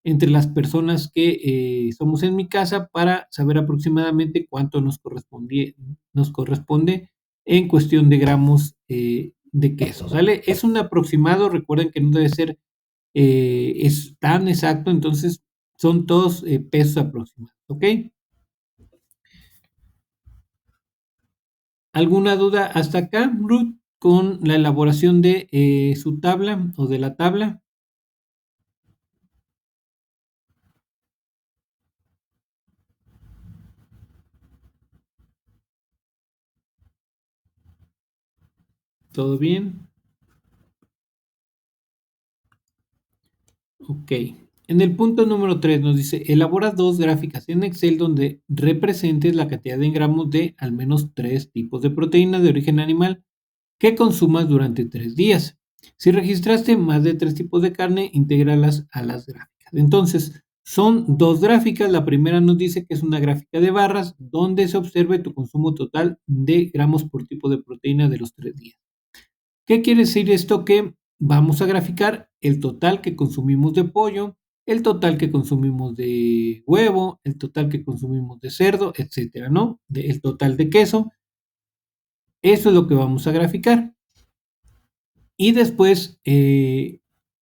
las personas que somos en mi casa para saber aproximadamente cuánto nos corresponde en cuestión de gramos de queso, ¿sale? Es un aproximado, recuerden que no debe ser es tan exacto, entonces son todos pesos aproximados, ¿ok? ¿Alguna duda hasta acá, Ruth, con la elaboración de su tabla o de la tabla? ¿Todo bien? Ok. En el punto número 3 nos dice, elabora dos gráficas en Excel donde representes la cantidad en gramos de al menos tres tipos de proteína de origen animal que consumas durante 3 días. Si registraste más de tres tipos de carne, intégralas a las gráficas. Entonces, son dos gráficas. La primera nos dice que es una gráfica de barras donde se observe tu consumo total de gramos por tipo de proteína de los 3 días. ¿Qué quiere decir esto? Que vamos a graficar el total que consumimos de pollo, el total que consumimos de huevo, el total que consumimos de cerdo, etcétera, ¿no? El total de queso. Eso es lo que vamos a graficar. Y después,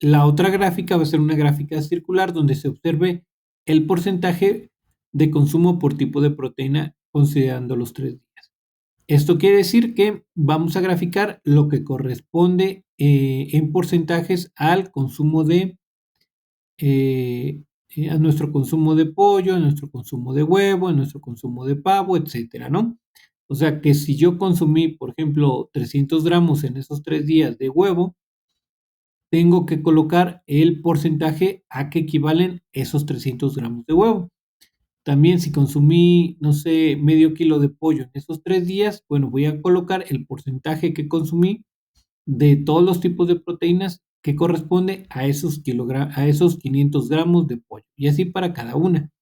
la otra gráfica va a ser una gráfica circular donde se observe el porcentaje de consumo por tipo de proteína considerando los 3 días. Esto quiere decir que vamos a graficar lo que corresponde en porcentajes al consumo a nuestro consumo de pollo, a nuestro consumo de huevo, a nuestro consumo de pavo, etcétera, ¿no? O sea que si yo consumí, por ejemplo, 300 gramos en esos 3 días de huevo, tengo que colocar el porcentaje a que equivalen esos 300 gramos de huevo. También si consumí, no sé, medio kilo de pollo en esos 3 días, bueno, voy a colocar el porcentaje que consumí de todos los tipos de proteínas que corresponde a esos 500 gramos de pollo. Y así para cada una.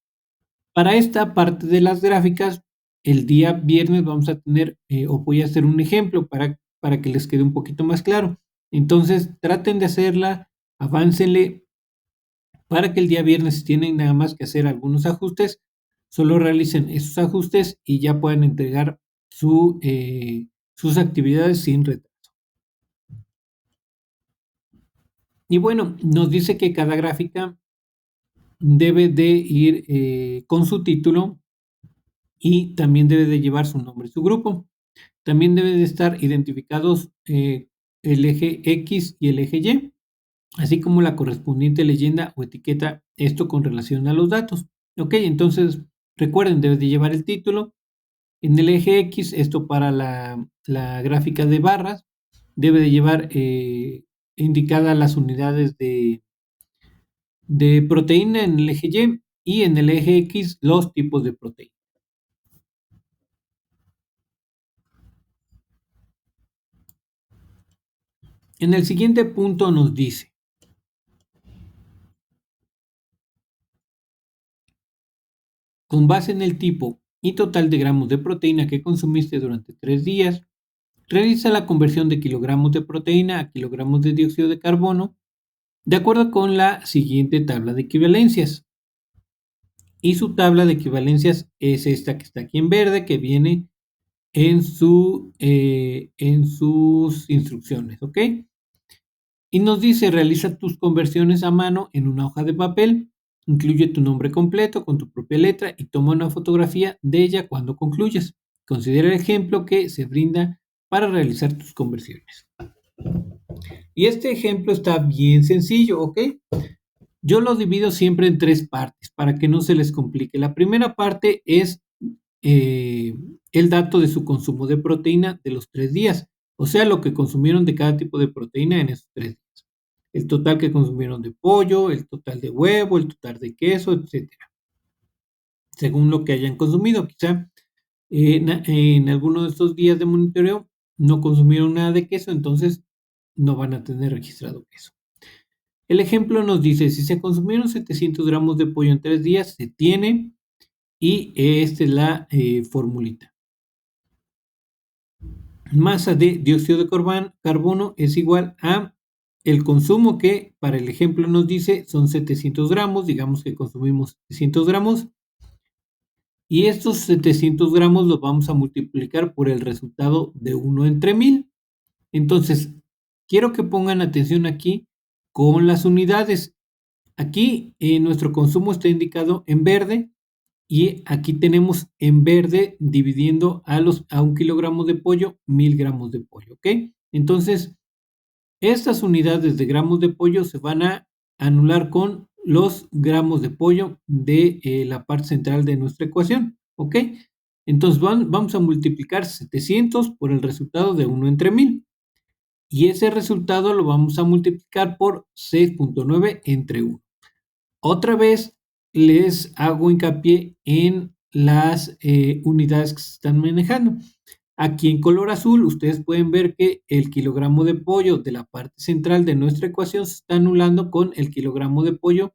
Para esta parte de las gráficas, el día viernes vamos a tener, o voy a hacer un ejemplo para que les quede un poquito más claro. Entonces, traten de hacerla, aváncenle para que el día viernes, si tienen nada más que hacer algunos ajustes, solo realicen esos ajustes y ya puedan entregar sus actividades sin retraso. Y bueno, nos dice que cada gráfica debe de ir con su título y también debe de llevar su nombre y su grupo. También debe de estar identificados el eje X y el eje Y, así como la correspondiente leyenda o etiqueta, esto con relación a los datos. Ok, entonces recuerden, debe de llevar el título. En el eje X, esto para la gráfica de barras, debe de llevar indicadas las unidades de proteína en el eje Y y en el eje X los tipos de proteína. En el siguiente punto nos dice, con base en el tipo y total de gramos de proteína que consumiste durante 3 días, realiza la conversión de kilogramos de proteína a kilogramos de dióxido de carbono de acuerdo con la siguiente tabla de equivalencias. Y su tabla de equivalencias es esta que está aquí en verde, que viene en sus instrucciones, ¿ok? Y nos dice, realiza tus conversiones a mano en una hoja de papel, incluye tu nombre completo con tu propia letra y toma una fotografía de ella cuando concluyas. Considera el ejemplo que se brinda para realizar tus conversiones. Y este ejemplo está bien sencillo, ¿ok? Yo lo divido siempre en 3 partes para que no se les complique. La primera parte es el dato de su consumo de proteína de los 3 días, o sea, lo que consumieron de cada tipo de proteína en esos 3 días. El total que consumieron de pollo, el total de huevo, el total de queso, etcétera. Según lo que hayan consumido, quizá en alguno de estos días de monitoreo no consumieron nada de queso, entonces no van a tener registrado queso. El ejemplo nos dice, si se consumieron 700 gramos de pollo en 3 días, se tiene, y esta es la formulita. Masa de dióxido de carbono es igual a el consumo que para el ejemplo nos dice son 700 gramos, digamos que consumimos 700 gramos, y estos 700 gramos los vamos a multiplicar por el resultado de 1 entre 1000. Entonces, quiero que pongan atención aquí con las unidades. Aquí nuestro consumo está indicado en verde y aquí tenemos en verde dividiendo a 1 kilogramo de pollo, 1000 gramos de pollo, ¿ok? Entonces, estas unidades de gramos de pollo se van a anular con los gramos de pollo de la parte central de nuestra ecuación, ¿ok? Entonces vamos a multiplicar 700 por el resultado de 1 entre 1000 y ese resultado lo vamos a multiplicar por 6.9 entre 1. Otra vez les hago hincapié en las unidades que se están manejando. Aquí en color azul ustedes pueden ver que el kilogramo de pollo de la parte central de nuestra ecuación se está anulando con el kilogramo de pollo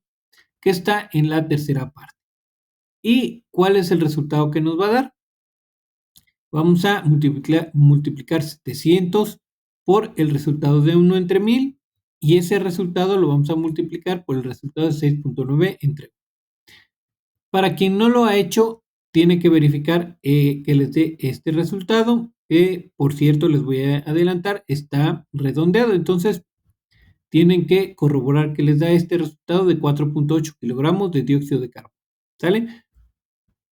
que está en la tercera parte. ¿Y cuál es el resultado que nos va a dar? Vamos a multiplicar 700 por el resultado de 1 entre 1000 y ese resultado lo vamos a multiplicar por el resultado de 6.9 entre 1. Para quien no lo ha hecho, tiene que verificar que les dé este resultado, que por cierto les voy a adelantar, está redondeado, entonces tienen que corroborar que les da este resultado de 4.8 kilogramos de dióxido de carbono. ¿Sale?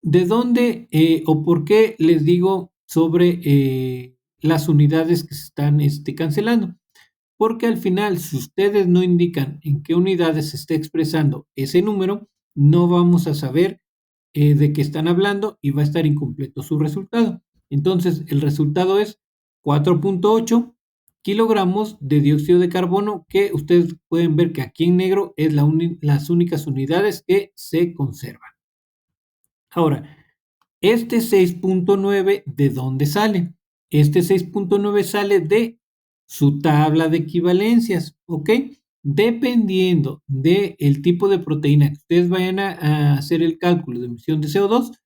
¿De dónde o por qué les digo sobre las unidades que se están cancelando? Porque al final, si ustedes no indican en qué unidades se está expresando ese número, no vamos a saber de qué están hablando y va a estar incompleto su resultado. Entonces, el resultado es 4.8 kilogramos de dióxido de carbono, que ustedes pueden ver que aquí en negro es las únicas unidades que se conservan. Ahora, este 6.9, ¿de dónde sale? Este 6.9 sale de su tabla de equivalencias, ¿ok? Dependiendo del tipo de proteína que ustedes vayan a hacer el cálculo de emisión de CO2,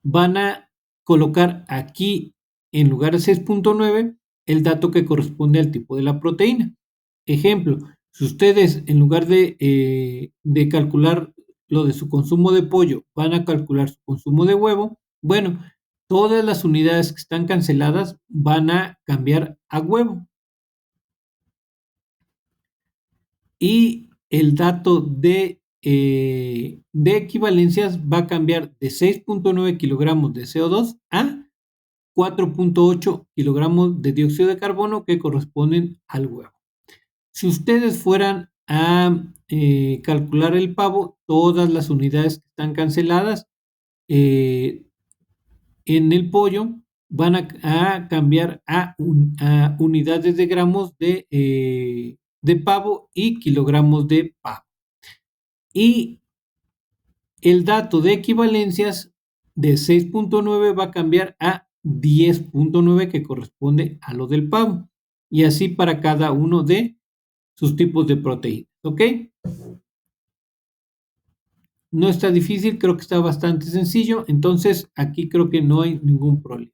van a colocar aquí, en lugar de 6.9, el dato que corresponde al tipo de la proteína. Ejemplo, si ustedes en lugar de calcular lo de su consumo de pollo, van a calcular su consumo de huevo, bueno, todas las unidades que están canceladas van a cambiar a huevo. Y el dato de equivalencias va a cambiar de 6.9 kilogramos de CO2 a 4.8 kilogramos de dióxido de carbono que corresponden al huevo. Si ustedes fueran a calcular el pavo, todas las unidades que están canceladas en el pollo van a cambiar a unidades de gramos de pavo y kilogramos de pavo. Y el dato de equivalencias de 6.9 va a cambiar a 10.9, que corresponde a lo del pavo. Y así para cada uno de sus tipos de proteínas, ¿ok? No está difícil, creo que está bastante sencillo, entonces aquí creo que no hay ningún problema.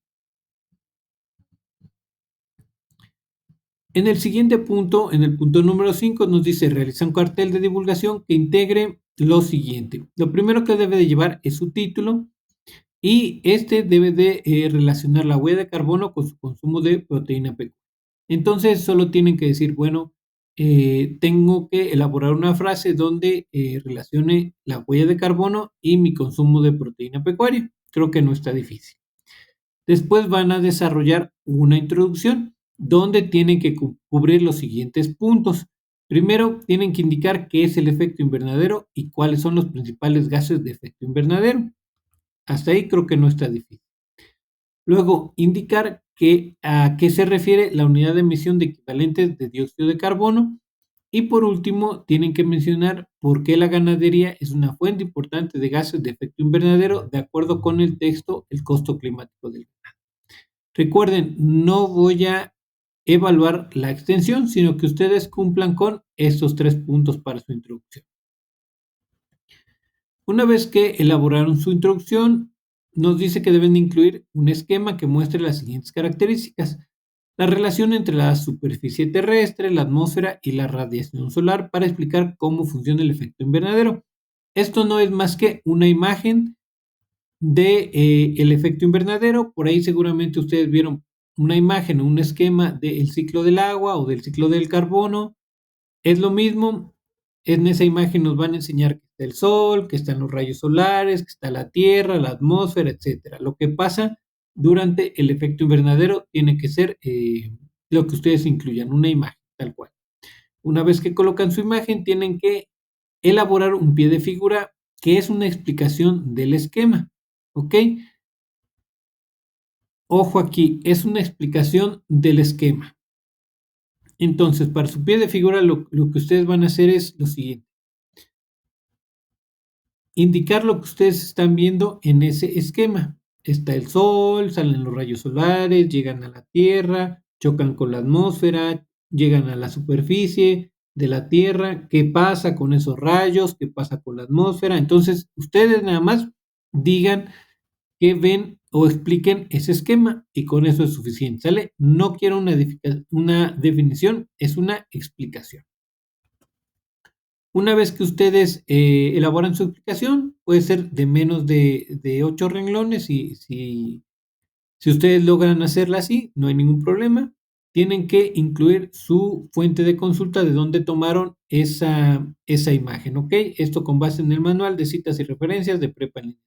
En el siguiente punto, en el punto número 5, nos dice realiza un cartel de divulgación que integre lo siguiente. Lo primero que debe de llevar es su título y este debe de relacionar la huella de carbono con su consumo de proteína pecuaria. Entonces solo tienen que decir, bueno, tengo que elaborar una frase donde relacione la huella de carbono y mi consumo de proteína pecuaria. Creo que no está difícil. Después van a desarrollar una introducción donde tienen que cubrir los siguientes puntos. Primero, tienen que indicar qué es el efecto invernadero y cuáles son los principales gases de efecto invernadero. Hasta ahí creo que no está difícil. Luego, indicar a qué se refiere la unidad de emisión de equivalentes de dióxido de carbono. Y por último, tienen que mencionar por qué la ganadería es una fuente importante de gases de efecto invernadero de acuerdo con el texto El costo climático del ganado. Recuerden, no voy a evaluar la extensión, sino que ustedes cumplan con estos 3 puntos para su introducción. Una vez que elaboraron su introducción, nos dice que deben incluir un esquema que muestre las siguientes características. La relación entre la superficie terrestre, la atmósfera y la radiación solar para explicar cómo funciona el efecto invernadero. Esto no es más que una imagen de el efecto invernadero. Por ahí seguramente ustedes vieron una imagen o un esquema del ciclo del agua o del ciclo del carbono. Es lo mismo. En esa imagen nos van a enseñar que está el sol, que están los rayos solares, que está la tierra, la atmósfera, etcétera. Lo que pasa durante el efecto invernadero tiene que ser lo que ustedes incluyan, una imagen, tal cual. Una vez que colocan su imagen, tienen que elaborar un pie de figura que es una explicación del esquema, ¿ok? Ojo aquí, es una explicación del esquema. Entonces, para su pie de figura, lo que ustedes van a hacer es lo siguiente. Indicar lo que ustedes están viendo en ese esquema. Está el sol, salen los rayos solares, llegan a la Tierra, chocan con la atmósfera, llegan a la superficie de la Tierra. ¿Qué pasa con esos rayos? ¿Qué pasa con la atmósfera? Entonces, ustedes nada más digan que ven o expliquen ese esquema y con eso es suficiente, ¿sale? No quiero una definición, es una explicación. Una vez que ustedes elaboran su explicación, puede ser de menos de 8 renglones y si ustedes logran hacerla así, no hay ningún problema. Tienen que incluir su fuente de consulta de donde tomaron esa imagen, ¿ok? Esto con base en el manual de citas y referencias de Prepa en línea.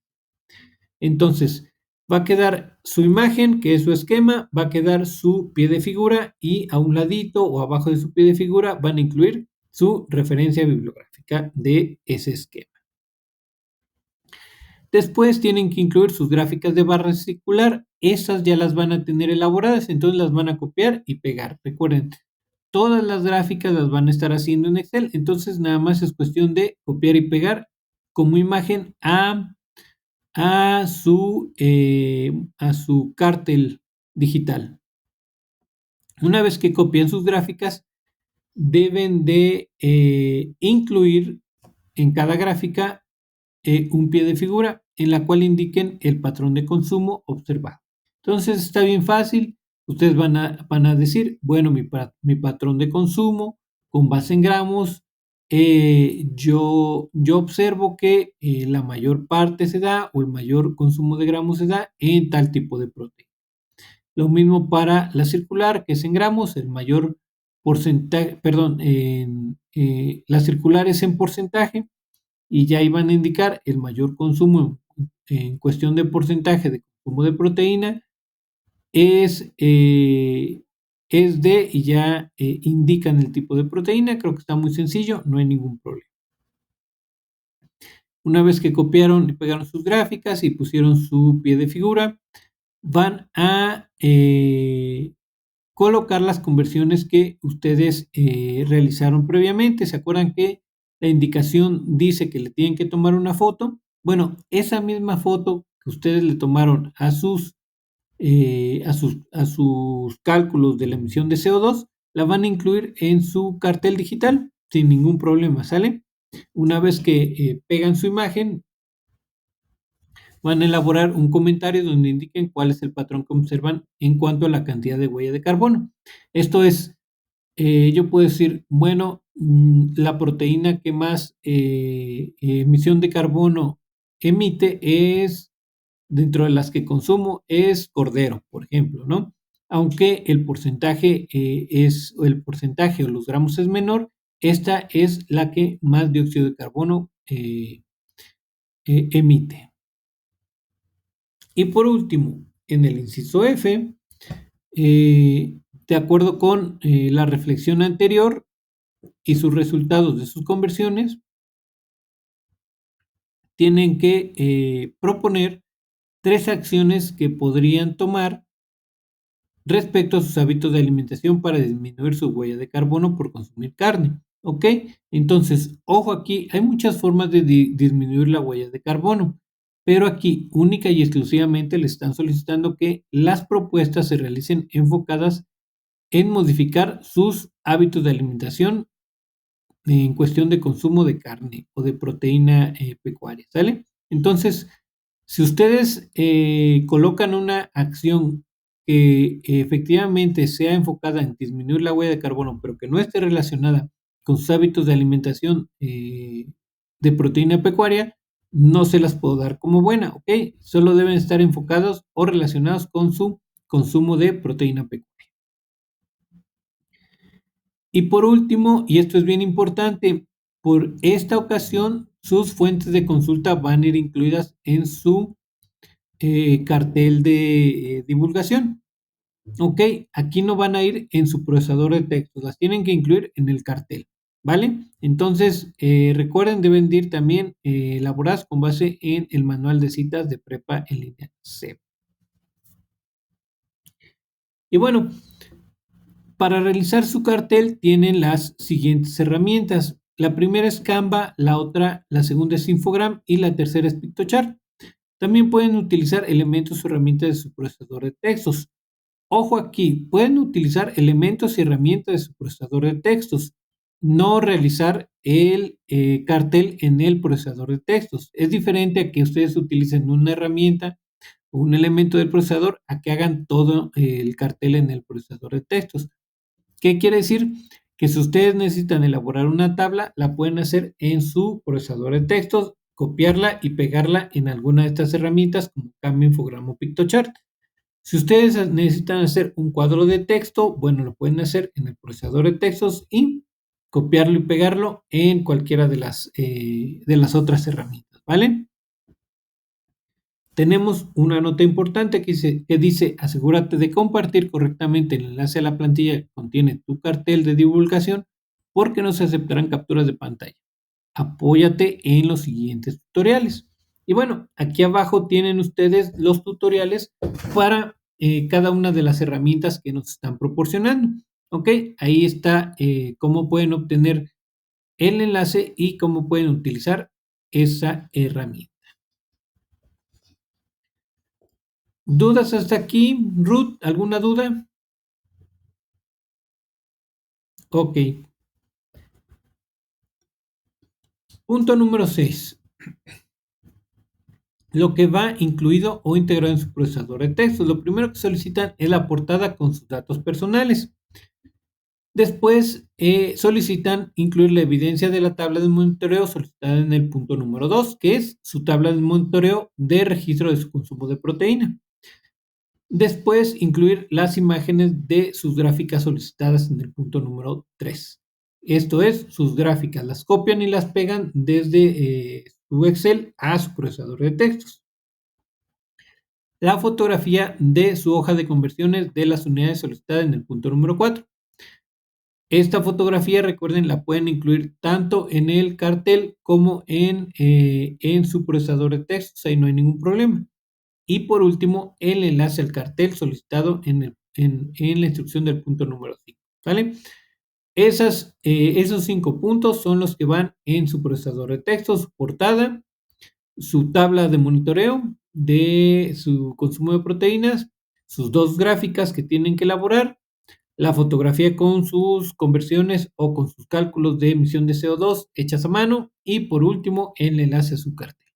Entonces, va a quedar su imagen, que es su esquema, va a quedar su pie de figura y a un ladito o abajo de su pie de figura van a incluir su referencia bibliográfica de ese esquema. Después tienen que incluir sus gráficas de barra circular, esas ya las van a tener elaboradas, entonces las van a copiar y pegar. Recuerden, todas las gráficas las van a estar haciendo en Excel, entonces nada más es cuestión de copiar y pegar como imagen a su cartel digital. Una vez que copian sus gráficas, deben de incluir en cada gráfica un pie de figura en la cual indiquen el patrón de consumo observado. Entonces está bien fácil. Ustedes van a decir, bueno, mi patrón de consumo con base en gramos, yo observo que la mayor parte se da o el mayor consumo de gramos se da en tal tipo de proteína. Lo mismo para la circular, que es en gramos, el mayor porcentaje, perdón, la circular es en porcentaje y ya iban a indicar el mayor consumo en cuestión de porcentaje de consumo de proteína es de y ya indican el tipo de proteína. Creo que está muy sencillo, no hay ningún problema. Una vez que copiaron y pegaron sus gráficas y pusieron su pie de figura, van a colocar las conversiones que ustedes realizaron previamente. ¿Se acuerdan que la indicación dice que le tienen que tomar una foto? Bueno, esa misma foto que ustedes le tomaron a sus cálculos de la emisión de CO2, la van a incluir en su cartel digital sin ningún problema, ¿sale? Una vez que pegan su imagen, van a elaborar un comentario donde indiquen cuál es el patrón que observan en cuanto a la cantidad de huella de carbono. Esto es, yo puedo decir, bueno, la proteína que más emisión de carbono emite es, dentro de las que consumo, es cordero, por ejemplo, ¿no? Aunque el porcentaje el porcentaje o los gramos es menor, esta es la que más dióxido de carbono emite. Y por último, en el inciso F, de acuerdo con la reflexión anterior y sus resultados de sus conversiones, tienen que proponer 3 acciones que podrían tomar respecto a sus hábitos de alimentación para disminuir su huella de carbono por consumir carne. ¿Ok? Entonces, ojo aquí, hay muchas formas de disminuir la huella de carbono, pero aquí única y exclusivamente le están solicitando que las propuestas se realicen enfocadas en modificar sus hábitos de alimentación en cuestión de consumo de carne o de proteína pecuaria, ¿sale? Entonces, si ustedes colocan una acción que efectivamente sea enfocada en disminuir la huella de carbono, pero que no esté relacionada con sus hábitos de alimentación de proteína pecuaria, no se las puedo dar como buena, ¿ok? Solo deben estar enfocados o relacionados con su consumo de proteína pecuaria. Y por último, y esto es bien importante, por esta ocasión sus fuentes de consulta van a ir incluidas en su cartel de divulgación. Ok, aquí no van a ir en su procesador de textos, las tienen que incluir en el cartel, ¿vale? Entonces, recuerden, deben de ir también elaboradas con base en el manual de citas de Prepa en línea C. Y bueno, para realizar su cartel tienen las siguientes herramientas. La primera es Canva, la segunda es Infogram y la tercera es Pictochart. También pueden utilizar elementos o herramientas de su procesador de textos. Ojo aquí, pueden utilizar elementos y herramientas de su procesador de textos, no realizar el cartel en el procesador de textos. Es diferente a que ustedes utilicen una herramienta o un elemento del procesador a que hagan todo el cartel en el procesador de textos. ¿Qué quiere decir? Que si ustedes necesitan elaborar una tabla, la pueden hacer en su procesador de textos, copiarla y pegarla en alguna de estas herramientas como Canva, Infograma o Pictochart. Si ustedes necesitan hacer un cuadro de texto, bueno, lo pueden hacer en el procesador de textos y copiarlo y pegarlo en cualquiera de las otras herramientas, ¿vale? Tenemos una nota importante que dice, asegúrate de compartir correctamente el enlace a la plantilla que contiene tu cartel de divulgación porque no se aceptarán capturas de pantalla. Apóyate en los siguientes tutoriales. Y bueno, aquí abajo tienen ustedes los tutoriales para cada una de las herramientas que nos están proporcionando. Ok, ahí está cómo pueden obtener el enlace y cómo pueden utilizar esa herramienta. ¿Dudas hasta aquí, Ruth? ¿Alguna duda? Ok. Punto número 6. Lo que va incluido o integrado en su procesador de textos. Lo primero que solicitan es la portada con sus datos personales. Después solicitan incluir la evidencia de la tabla de monitoreo solicitada en el punto número 2, que es su tabla de monitoreo de registro de su consumo de proteína. Después, incluir las imágenes de sus gráficas solicitadas en el punto número 3. Esto es, sus gráficas las copian y las pegan desde su Excel a su procesador de textos. La fotografía de su hoja de conversiones de las unidades solicitadas en el punto número 4. Esta fotografía, recuerden, la pueden incluir tanto en el cartel como en su procesador de textos, ahí no hay ningún problema. Y por último, el enlace al cartel solicitado en la instrucción del punto número 5, ¿vale? Esos 5 puntos son los que van en su procesador de textos, su portada, su tabla de monitoreo de su consumo de proteínas, sus 2 gráficas que tienen que elaborar, la fotografía con sus conversiones o con sus cálculos de emisión de CO2 hechas a mano y por último el enlace a su cartel.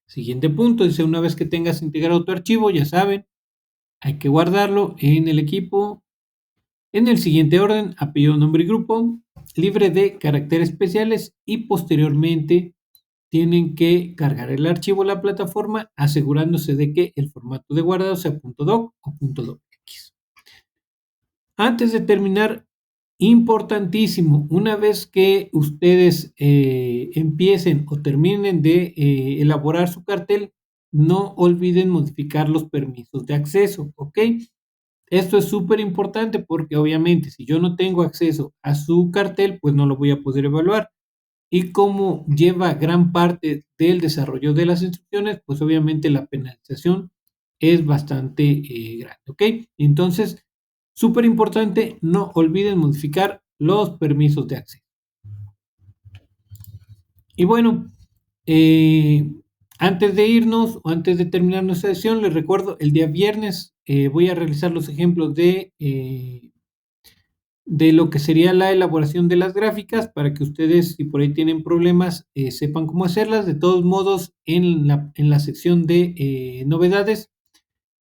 Siguiente punto, dice una vez que tengas integrado tu archivo, ya saben, hay que guardarlo en el equipo en el siguiente orden: apellido, nombre y grupo, libre de caracteres especiales y posteriormente tienen que cargar el archivo a la plataforma asegurándose de que el formato de guardado sea .doc o .docx. Antes de terminar, importantísimo, una vez que ustedes empiecen o terminen de elaborar su cartel, no olviden modificar los permisos de acceso, ¿ok? Esto es súper importante porque obviamente si yo no tengo acceso a su cartel, pues no lo voy a poder evaluar. Y como lleva gran parte del desarrollo de las instrucciones, pues obviamente la penalización es bastante grande, ¿ok? Entonces, súper importante, no olviden modificar los permisos de acceso. Y bueno, antes de irnos o antes de terminar nuestra sesión, les recuerdo, el día viernes voy a realizar los ejemplos de lo que sería la elaboración de las gráficas para que ustedes, si por ahí tienen problemas, sepan cómo hacerlas. De todos modos, en la sección de novedades,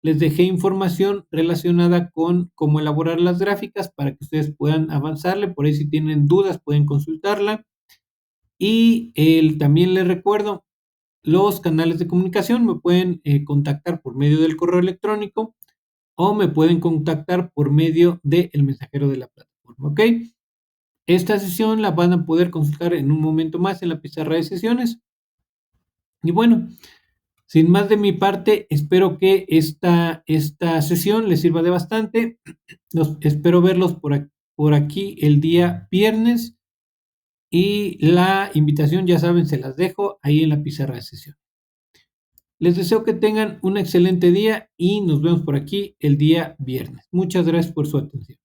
les dejé información relacionada con cómo elaborar las gráficas para que ustedes puedan avanzarle. Por ahí si tienen dudas pueden consultarla. Y también les recuerdo los canales de comunicación. Me pueden contactar por medio del correo electrónico o me pueden contactar por medio del mensajero de la plataforma, ¿ok? Esta sesión la van a poder consultar en un momento más en la pizarra de sesiones. Y bueno, sin más de mi parte, espero que esta sesión les sirva de bastante. Espero verlos por aquí el día viernes. Y la invitación, ya saben, se las dejo ahí en la pizarra de sesión. Les deseo que tengan un excelente día y nos vemos por aquí el día viernes. Muchas gracias por su atención.